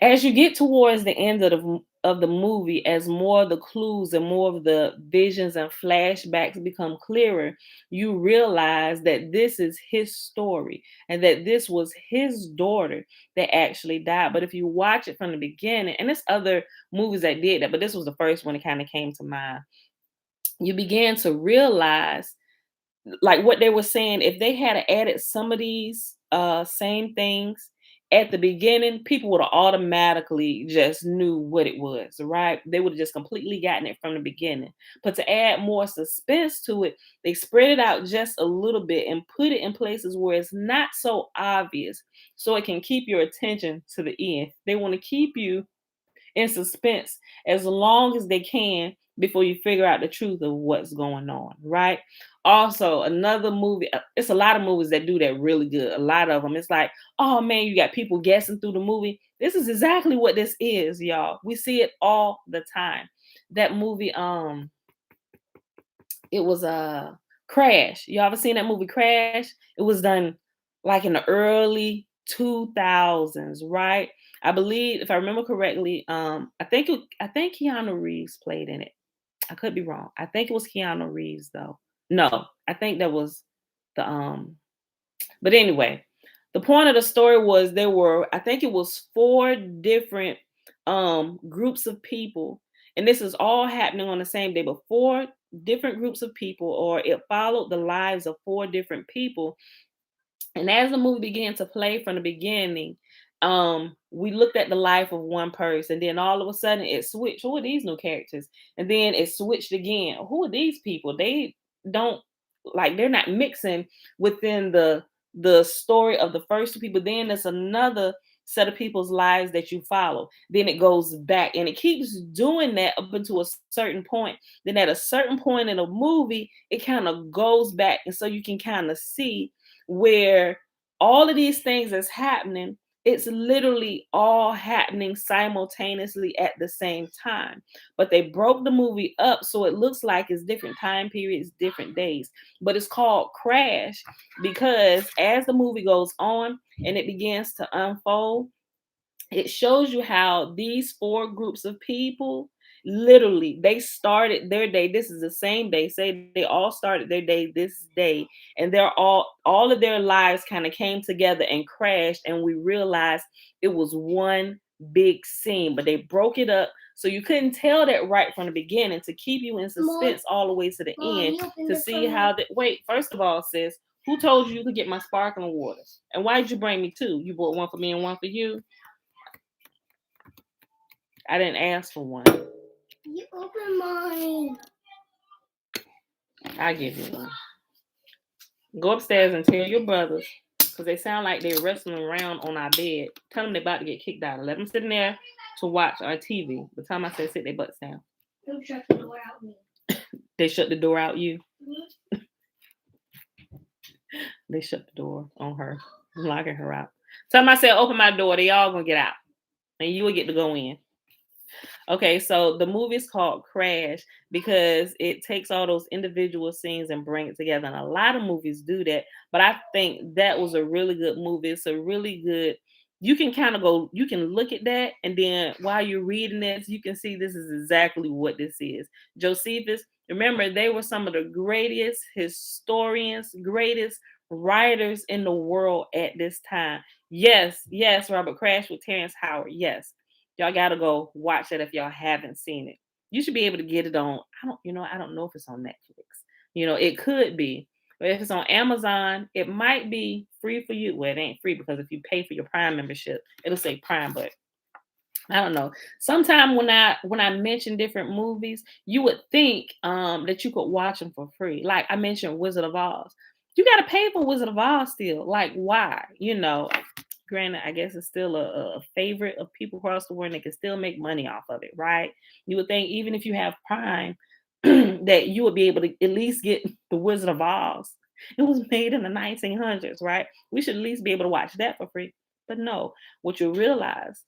as you get towards the end of the movie, as more of the clues and more of the visions and flashbacks become clearer, you realize that this is his story and that this was his daughter that actually died. But if you watch it from the beginning, and there's other movies that did that, but this was the first one that kind of came to mind, you begin to realize, like what they were saying, if they had added some of these same things at the beginning, people would have automatically just knew what it was, right? They would have just completely gotten it from the beginning. But to add more suspense to it, they spread it out just a little bit and put it in places where it's not so obvious, so it can keep your attention to the end. They want to keep you in suspense as long as they can before you figure out the truth of what's going on, right? Also, another movie, it's a lot of movies that do that really good. A lot of them, it's like, oh man, you got people guessing through the movie. This is exactly what this is, y'all. We see it all the time. That movie, it was Crash. Y'all ever seen that movie Crash? It was done like in the early 2000s, right? I believe, if I remember correctly, I think Keanu Reeves played in it. I could be wrong. I think it was Keanu Reeves though. No, I think that was the but anyway, the point of the story was there were, I think it was four different groups of people, and this is all happening on the same day, but four different groups of people, or it followed the lives of four different people. And as the movie began to play from the beginning, we looked at the life of one person, then all of a sudden it switched. Who are these new characters? And then it switched again. Who are these people? They don't, like, they're not mixing within the story of the first two people. Then there's another set of people's lives that you follow. Then it goes back and it keeps doing that up until a certain point. Then at a certain point in a movie, it kind of goes back. And so you can kind of see where all of these things is happening. It's literally all happening simultaneously at the same time, but they broke the movie up so it looks like it's different time periods, different days. But it's called Crash because as the movie goes on and it begins to unfold, it shows you how these four groups of people, literally, they started their day. This is the same day. Say they all started their day this day, and they're all of their lives kind of came together and crashed, and we realized it was one big scene, but they broke it up so you couldn't tell that right from the beginning, to keep you in suspense all the way to the end, to see how that. Wait, first of all, sis, who told you could get my sparkling water? And why did you bring me two? You bought one for me and one for you. I didn't ask for one. You open mine. I'll give you one. Go upstairs and tell your brothers, because they sound like they're wrestling around on our bed. Tell them they're about to get kicked out. Let them sit in there to watch our TV. By the time I say sit their butts down. Don't shut the door out me. They shut the door out you? Mm-hmm. They shut the door on her, locking her out. Tell them I said open my door. They all gonna get out. And you will get to go in. Okay, so the movie is called Crash because it takes all those individual scenes and bring it together. And a lot of movies do that, but I think that was a really good movie. It's a really good, you can kind of go, you can look at that, and then while you're reading this, you can see this is exactly what this is. Josephus, remember, they were some of the greatest historians, greatest writers in the world at this time. Yes, Robert Crash with Terrence Howard. Yes. Y'all gotta go watch that if y'all haven't seen it. You should be able to get it on. I don't know if it's on Netflix. It could be. But if it's on Amazon, it might be free for you. Well, it ain't free because if you pay for your Prime membership, it'll say Prime, but I don't know. Sometime when I mention different movies, you would think that you could watch them for free. Like I mentioned Wizard of Oz. You gotta pay for Wizard of Oz still. Like why? Granted, I guess it's still a favorite of people across the world and they can still make money off of it, right? You would think even if you have Prime, that you would be able to at least get the Wizard of Oz. It was made in the 1900s, right? We should at least be able to watch that for free. But no, what you realize,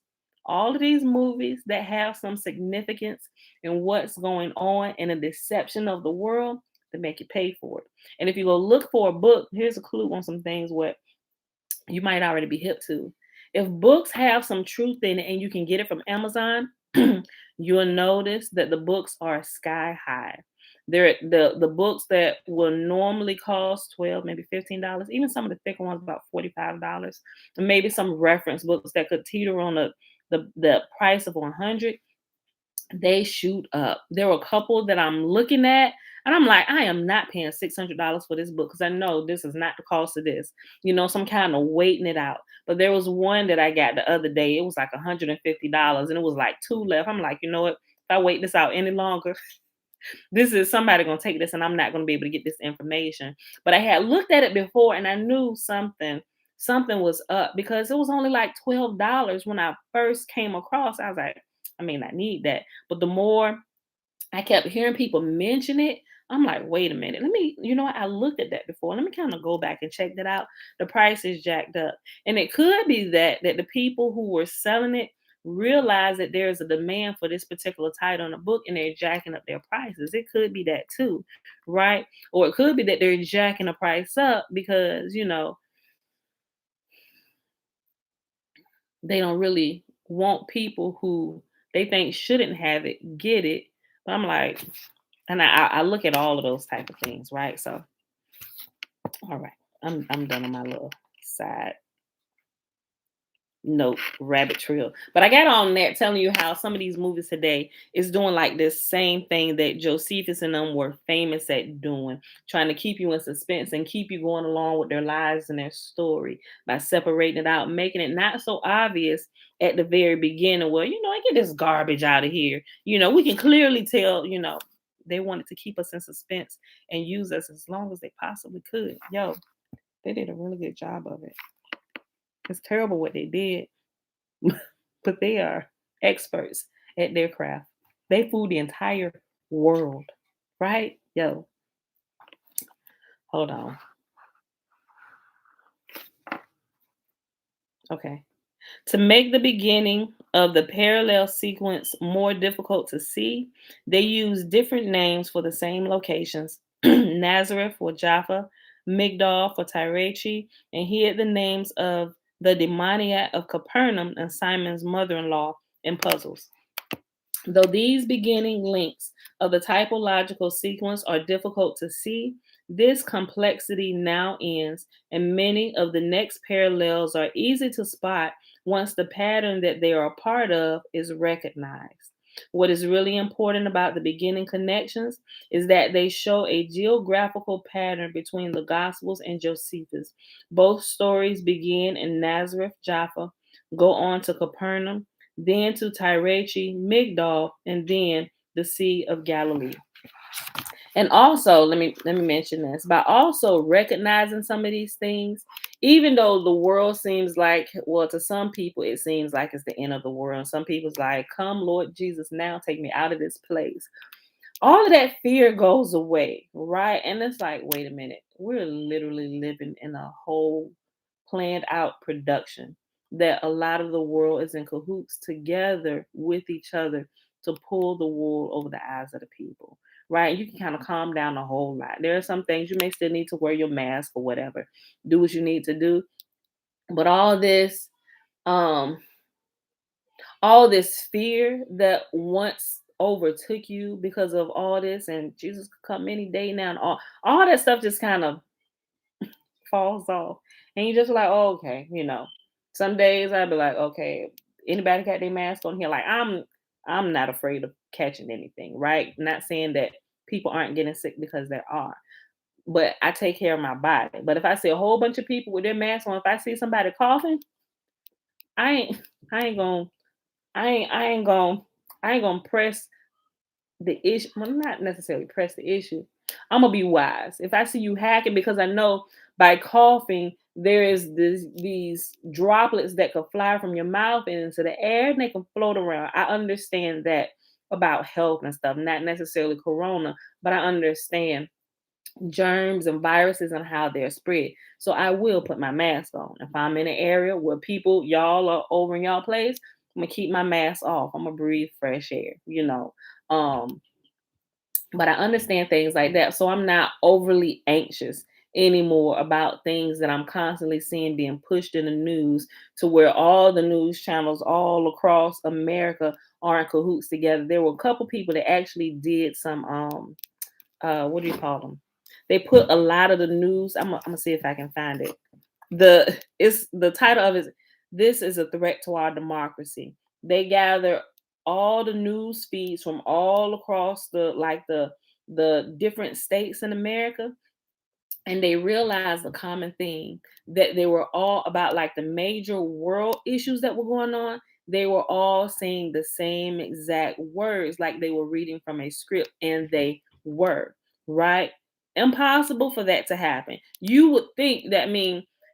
all of these movies that have some significance in what's going on and a deception of the world, they make you pay for it. And if you go look for a book, here's a clue on some things what you might already be hip to. If books have some truth in it and you can get it from Amazon, you'll notice that the books are sky high. They're the books that will normally cost 12, maybe $15, even some of the thicker ones about $45, and maybe some reference books that could teeter on the price of 100, they shoot up. There were a couple that I'm looking at, and I'm like, I am not paying $600 for this book because I know this is not the cost of this. So I'm kind of waiting it out. But there was one that I got the other day. It was like $150, and it was like two left. I'm like, you know what? If I wait this out any longer, this is somebody gonna take this, and I'm not gonna be able to get this information. But I had looked at it before, and I knew something was up because it was only like $12 when I first came across. I was like, I mean, I need that. But the more I kept hearing people mention it, I'm like, wait a minute. Let me, what? I looked at that before. Let me kind of go back and check that out. The price is jacked up. And it could be that the people who were selling it realize that there's a demand for this particular title in the book and they're jacking up their prices. It could be that too, right? Or it could be that they're jacking the price up because, they don't really want people who they think shouldn't have it get it. But I'm like, and I look at all of those type of things, right? So, all right, I'm done on my little side note rabbit trail. But I got on that telling you how some of these movies today is doing like this same thing that Josephus and them were famous at doing, trying to keep you in suspense and keep you going along with their lives and their story by separating it out, making it not so obvious at the very beginning. Well, I get this garbage out of here. We can clearly tell, they wanted to keep us in suspense and use us as long as they possibly could. Yo, they did a really good job of it. It's terrible what they did, but they are experts at their craft. They fooled the entire world, right? Yo, hold on. Okay. To make the beginning of the parallel sequence more difficult to see, they use different names for the same locations: Nazareth for Jaffa, Migdal for Tyrechi, and hid the names of the demoniac of Capernaum and Simon's mother in law in puzzles. Though these beginning links of the typological sequence are difficult to see, this complexity now ends, and many of the next parallels are easy to spot once the pattern that they are a part of is recognized. What is really important about the beginning connections is that they show a geographical pattern between the Gospels and Josephus. Both stories begin in Nazareth, Jaffa, go on to Capernaum, then to Tyrechi, Migdal, and then the Sea of Galilee. And also, let me mention this by also recognizing some of these things, even though the world seems like, well, to some people it seems like it's the end of the world. Some people's like, come, Lord Jesus, now take me out of this place. All of that fear goes away, right? And it's like, wait a minute, we're literally living in a whole planned out production that a lot of the world is in cahoots together with each other to pull the wool over the eyes of the people, right? You can kind of calm down a whole lot. There are some things you may still need to wear your mask or whatever, do what you need to do, but um, all this fear that once overtook you because of all this, and Jesus could come any day now, and all that stuff just kind of falls off. And you just like, oh, okay, Some days I'd be like, okay, anybody got their mask on here? Like I'm not afraid of catching anything, right? Not saying that people aren't getting sick because there are. But I take care of my body. But if I see a whole bunch of people with their masks on, if I see somebody coughing, I ain't I ain't gonna I ain't gonna press the issue. Well, not necessarily press the issue. I'm gonna be wise. If I see you hacking, because I know by coughing there is these droplets that could fly from your mouth and into the air and they can float around. I understand that about health and stuff, not necessarily corona, but I understand germs and viruses and how they're spread. So I will put my mask on. If I'm in an area where people, y'all are over in y'all place, I'm gonna keep my mask off. I'm gonna breathe fresh air, you know. Um, but I understand things like that. So I'm not overly anxious anymore about things that I'm constantly seeing being pushed in the news to where all the news channels all across America are in cahoots together. There were a couple people that actually did some what do you call them? They put a lot of the news. I'm gonna see if I can find it. The title of it. This is a threat to our democracy. They gather all the news feeds from all across the different states in America, and they realized the common theme that they were all about like the major world issues that were going on. They were all saying the same exact words, like they were reading from a script, and they were right. Impossible for that to happen. You would think that,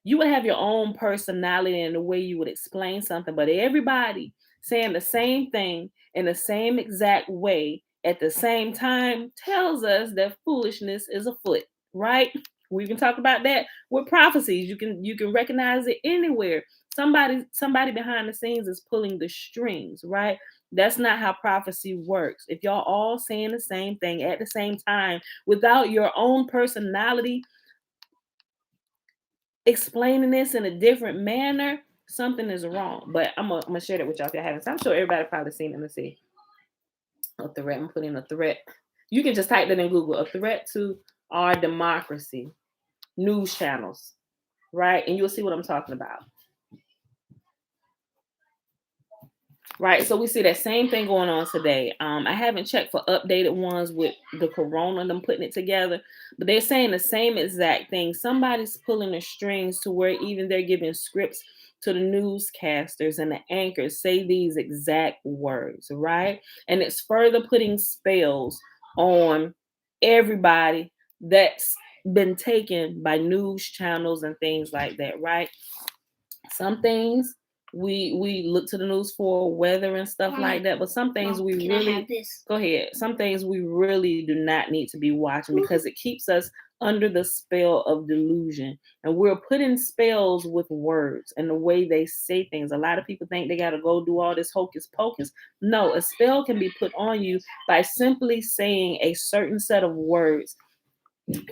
you would have your own personality and the way you would explain something, but everybody saying the same thing in the same exact way at the same time tells us that foolishness is afoot, right? We can talk about that with prophecies. You can recognize it anywhere. Somebody behind the scenes is pulling the strings, right? That's not how prophecy works. If y'all all saying the same thing at the same time without your own personality explaining this in a different manner, something is wrong. But I'm gonna share that with y'all if y'all haven't. So I'm sure everybody probably seen it. Let's see. A threat. I'm putting a threat. You can just type that in Google. A threat to our democracy. News channels, right? And you'll see what I'm talking about. Right. So we see that same thing going on today. I haven't checked for updated ones with the corona, them putting it together, but they're saying the same exact thing. Somebody's pulling the strings to where even they're giving scripts to the newscasters and the anchors say these exact words, right? And it's further putting spells on everybody that's been taken by news channels and things like that, right? Some things we look to the news for weather and stuff like that, but some things we really go ahead. Some things we really do not need to be watching because it keeps us under the spell of delusion, and we're putting spells with words and the way they say things. A lot of people think they got to go do all this hocus pocus. No, a spell can be put on you by simply saying a certain set of words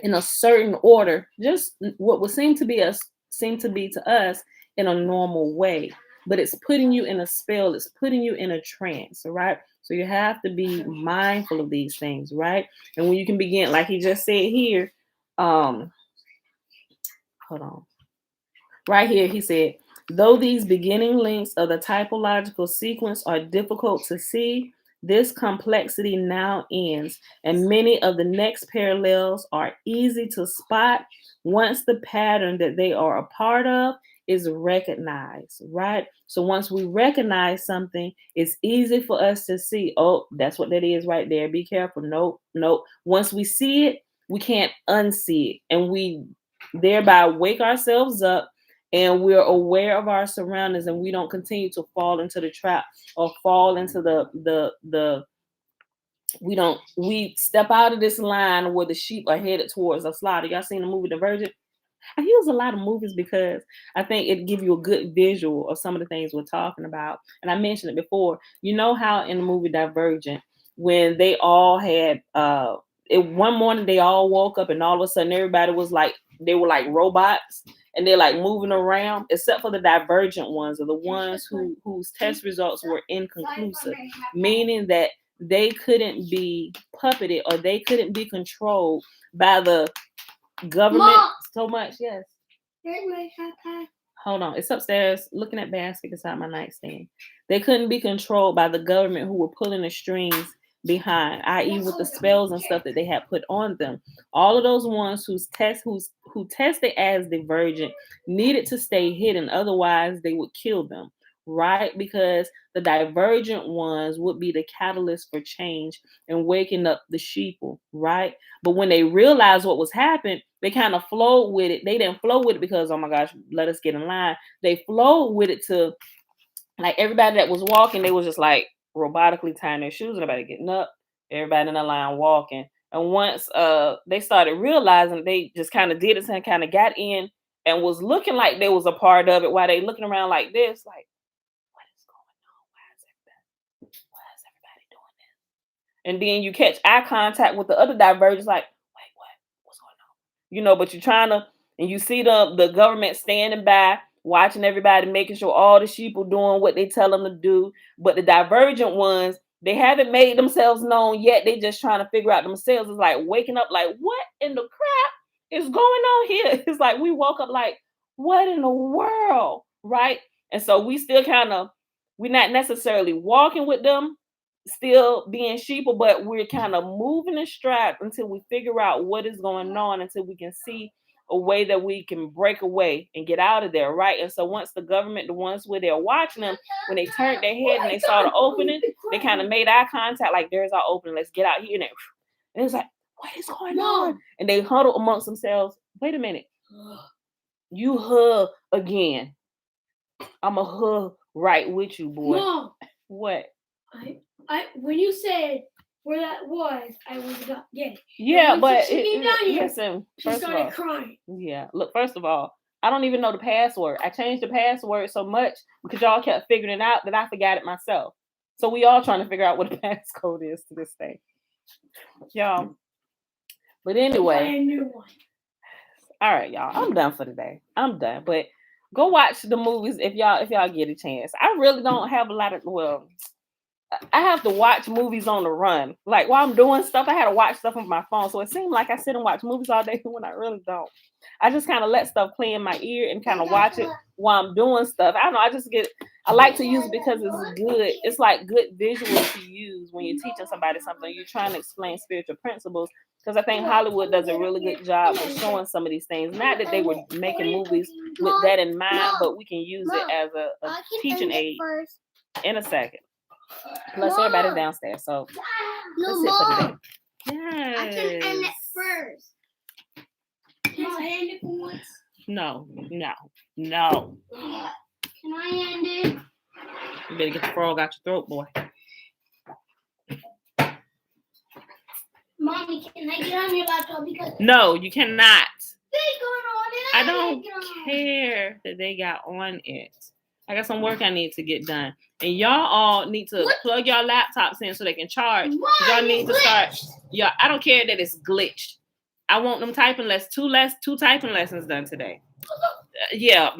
in a certain order, just what would seem to be to us in a normal way. But it's putting you in a spell, it's putting you in a trance, right? So you have to be mindful of these things, right? And when you can begin, like he just said here, um, hold on. Right here, he said, though these beginning links of the typological sequence are difficult to see, this complexity now ends, and many of the next parallels are easy to spot once the pattern that they are a part of is recognized, right? So once we recognize something, it's easy for us to see, oh, that's what that is right there. Be careful. Nope, nope. Once we see it, we can't unsee it, and we thereby wake ourselves up and we're aware of our surroundings and we don't continue to fall into the trap or fall into the we step out of this line where the sheep are headed towards a slaughter. Y'all seen the movie Divergent? I use a lot of movies because I think it give you a good visual of some of the things we're talking about. And I mentioned it before. You know how in the movie Divergent, when they all had one morning they all woke up and all of a sudden everybody was like they were like robots and they're like moving around, except for the divergent ones or the ones whose test results were inconclusive, meaning that they couldn't be puppeted or they couldn't be controlled by the government. Mom. So much, yes. Where's my iPad? Hold on, it's upstairs looking at basket beside my nightstand. They couldn't be controlled by the government who were pulling the strings behind, i.e., with the spells and stuff that they had put on them. All of those ones who tested as divergent needed to stay hidden, otherwise they would kill them. right? Because the divergent ones would be the catalyst for change and waking up the sheeple, right? But when they realized what was happening, they kind of flowed with it. They didn't flow with it because, oh my gosh, let us get in line. They flowed with it to, like, everybody that was walking, they was just like robotically tying their shoes, nobody getting up, everybody in the line walking. And once they started realizing, they just kind of did it and kind of got in and was looking like they was a part of it while they looking around like this, like, what is going on? Why is everybody doing this? And then you catch eye contact with the other divergents, like, wait, what's going on? But you're trying to, and you see the government standing by, watching everybody, making sure all the sheep are doing what they tell them to do. But the divergent ones, they haven't made themselves known yet. They just trying to figure out themselves. It's like waking up, like, what in the crap is going on here? It's like we woke up like, what in the world, right? And so we still kind of, we're not necessarily walking with them, still being sheeple, but we're kind of moving in stride until we figure out what is going on, until we can see a way that we can break away and get out of there, right? And so once the government, the ones where they're watching them, when they turned their head and they saw the opening, they kind of made eye contact, like, there's our opening, let's get out here. And it's like, what is going on? And they huddle amongst themselves. Wait a minute. You hug again. I'm a hug right with you, boy. Mom, what? I when you said where that was, I was not getting. Yeah, but listen. She started crying. Yeah, look. First of all, I don't even know the password. I changed the password so much because y'all kept figuring it out that I forgot it myself. So we all trying to figure out what the passcode is to this thing, y'all. But anyway, a new one. All right, y'all. I'm done for today. I'm done. But go watch the movies if y'all get a chance. I really don't have a lot of I have to watch movies on the run. Like while I'm doing stuff, I had to watch stuff on my phone. So it seemed like I sit and watch movies all day when I really don't. I just kind of let stuff play in my ear and kind of watch it while I'm doing stuff. I don't know. I like to use it because it's good. It's like good visual to use when you're teaching somebody something. You're trying to explain spiritual principles. Because I think Hollywood does a really good job of showing some of these things. Not that they were making movies with that in mind, but we can use it as a teaching aid in a second. Plus, everybody's downstairs, so that's it for today. Yes. I can end it first. Can I end it for once? No. Can I end it? You better get the frog out your throat, boy. Mommy, can I get on your laptop? Because no, you cannot. They got on it. I don't care that they got on it. I got some work I need to get done. And y'all all need to plug your laptops in so they can charge. Y'all need to start. Yeah, I don't care that it's glitched. I want them typing two typing lessons done today. Yeah,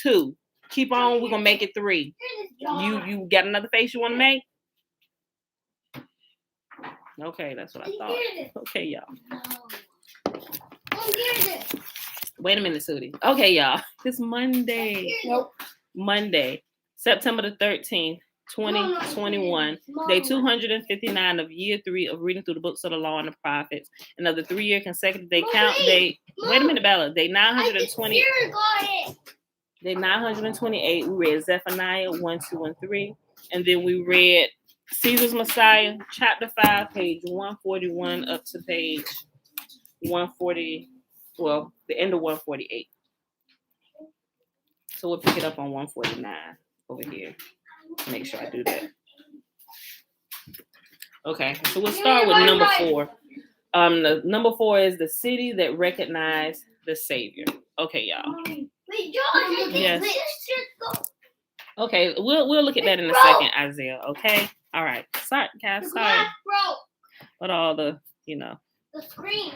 2. Keep on. We're gonna make it 3. You got another face you want to make? Okay, that's what I thought. Okay, y'all. Wait a minute, Sudie. Okay, y'all. It's Monday. Nope. Monday, September the 13th, 2021, day 259 of year 3 of reading through the books of the law and the prophets, and of the 3-year consecutive day count. Wait a minute, Bella. Day 920. Day 928. We read Zephaniah 1, 2, and 3, and then we read Caesar's Messiah, chapter 5, page 141 up to page 140. Well, the end of 148. So we'll pick it up on 149 over here. Make sure I do that. Okay, so we'll start with number 4. The number 4 is the city that recognized the Savior. Okay, y'all. Wait, George, yes. Okay, we'll look at that in a second, Isaiah. Okay, all right. Sorry, guys. Sorry. But all the the screen.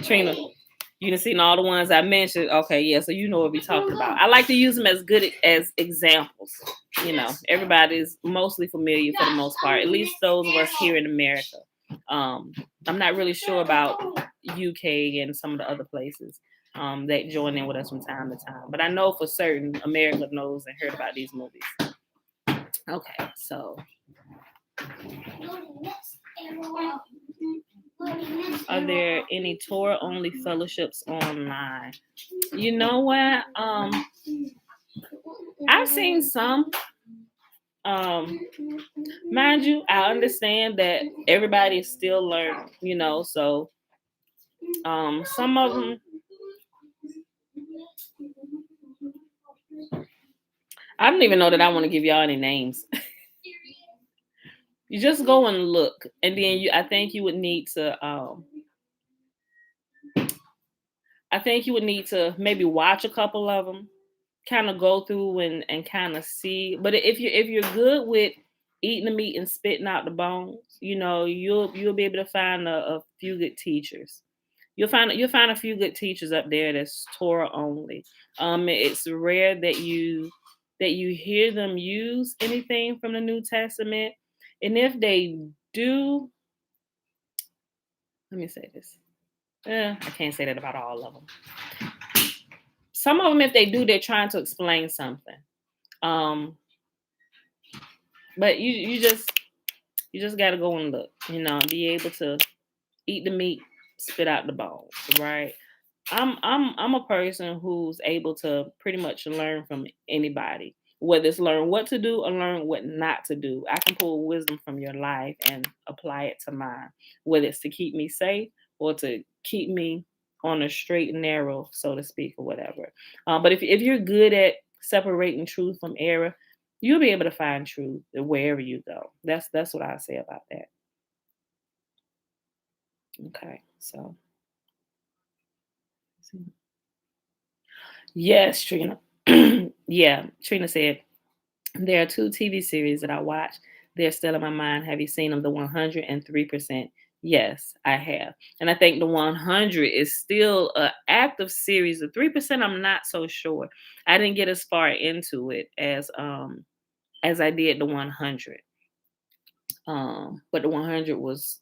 Trina. You done seen all the ones I mentioned. Okay, yeah, so you know what we're talking about. I like to use them as good as examples. Everybody's mostly familiar for the most part, at least those of us here in America. I'm not really sure about UK and some of the other places that join in with us from time to time. But I know for certain America knows and heard about these movies. Okay, so... Are there any Torah only fellowships online? You know what? I've seen some. Mind you, I understand that everybody is still learning, so some of them, I don't even know that I want to give y'all any names. You just go and look, and then I think you would need to maybe watch a couple of them, kind of go through and kind of see. But if you're good with eating the meat and spitting out the bones, you'll be able to find a few good teachers. You'll find a few good teachers up there that's Torah only. It's rare that you hear them use anything from the New Testament, and if they do, let me say this. I can't say that about all of them. Some of them, if they do, they're trying to explain something. But you just got to go and look, be able to eat the meat, spit out the bones, right? I'm a person who's able to pretty much learn from anybody, whether it's learn what to do or learn what not to do. I can pull wisdom from your life and apply it to mine, whether it's to keep me safe or to keep me on a straight and narrow, so to speak, or whatever. But if you're good at separating truth from error, you'll be able to find truth wherever you go. That's what I say about that. Okay, so yes, Trina. Yeah, Trina said there are two TV series that I watch. They're still in my mind. Have you seen them? The 103%. Yes, I have. And I think the 100 is still an active series. The 3%, I'm not so sure. I didn't get as far into it as I did the 100. But the 100 was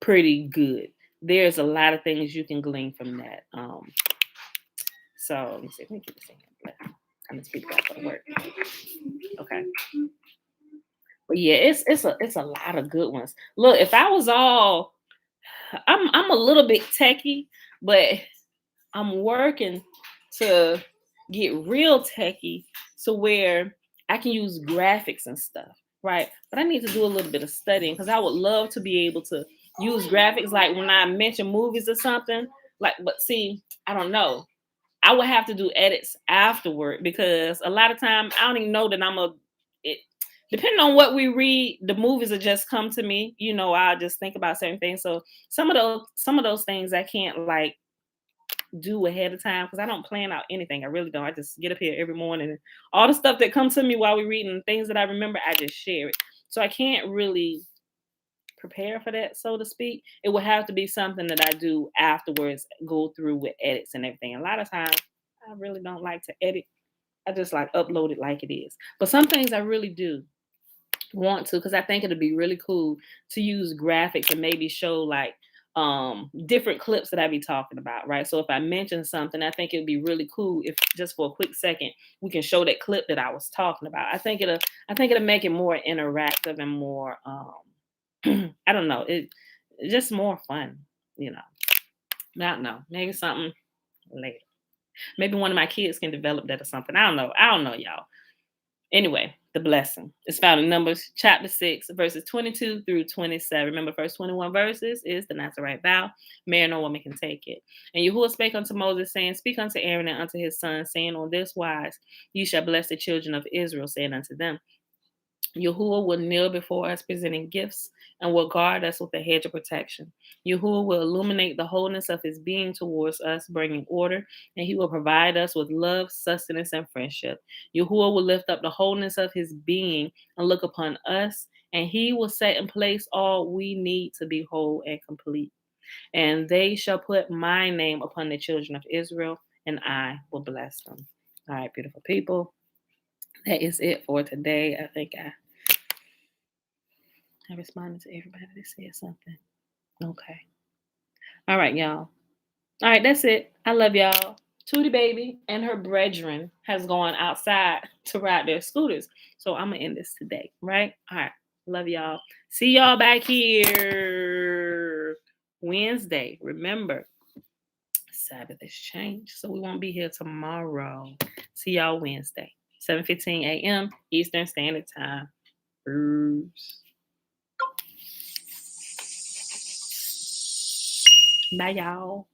pretty good. There's a lot of things you can glean from that. So let me see. Let me keep this in. I'm gonna speak about the work. Okay. But yeah, it's a lot of good ones. Look, if I was I'm a little bit techie, but I'm working to get real techie to where I can use graphics and stuff, right? But I need to do a little bit of studying because I would love to be able to use graphics like when I mention movies or something. But see, I don't know. I would have to do edits afterward because a lot of time I don't even know that it, depending on what we read, the movies will just come to me. I'll just think about certain things. So some of those things I can't like do ahead of time because I don't plan out anything. I really don't. I just get up here every morning and all the stuff that comes to me while we're reading, things that I remember, I just share it. So I can't really prepare for that, so to speak. It would have to be something that I do afterwards, go through with edits and everything. A lot of times I really don't like to edit. I just like upload it like it is. But some things I really do want to because I think it'd be really cool to use graphics and maybe show like different clips that I be talking about, right? So if I mention something, I think it'd be really cool if just for a quick second we can show that clip that I was talking about. I think it'll make it more interactive and more I don't know, it's just more fun, you know. I don't know, maybe something later. Maybe one of my kids can develop that or something. I don't know, y'all. Anyway, the blessing is found in Numbers chapter 6, verses 22 through 27. Remember, first 21 verses is the Nazarite vow. Man or woman can take it. And Yahuwah spake unto Moses, saying, Speak unto Aaron and unto his sons, saying, On this wise ye shall bless the children of Israel, saying unto them, Yahuwah will kneel before us, presenting gifts, and will guard us with a hedge of protection. Yahuwah will illuminate the wholeness of his being towards us, bringing order, and he will provide us with love, sustenance, and friendship. Yahuwah will lift up the wholeness of his being and look upon us, and he will set in place all we need to be whole and complete. And they shall put my name upon the children of Israel, and I will bless them. All right, beautiful people. That is it for today. I think I responded to everybody that said something. Okay. All right, y'all. All right, that's it. I love y'all. Tootie Baby and her brethren has gone outside to ride their scooters. So I'm going to end this today, right? All right. Love y'all. See y'all back here Wednesday. Remember, Sabbath has changed, so we won't be here tomorrow. See y'all Wednesday. 7:15 a.m. Eastern Standard Time. Bruce. Bye, y'all.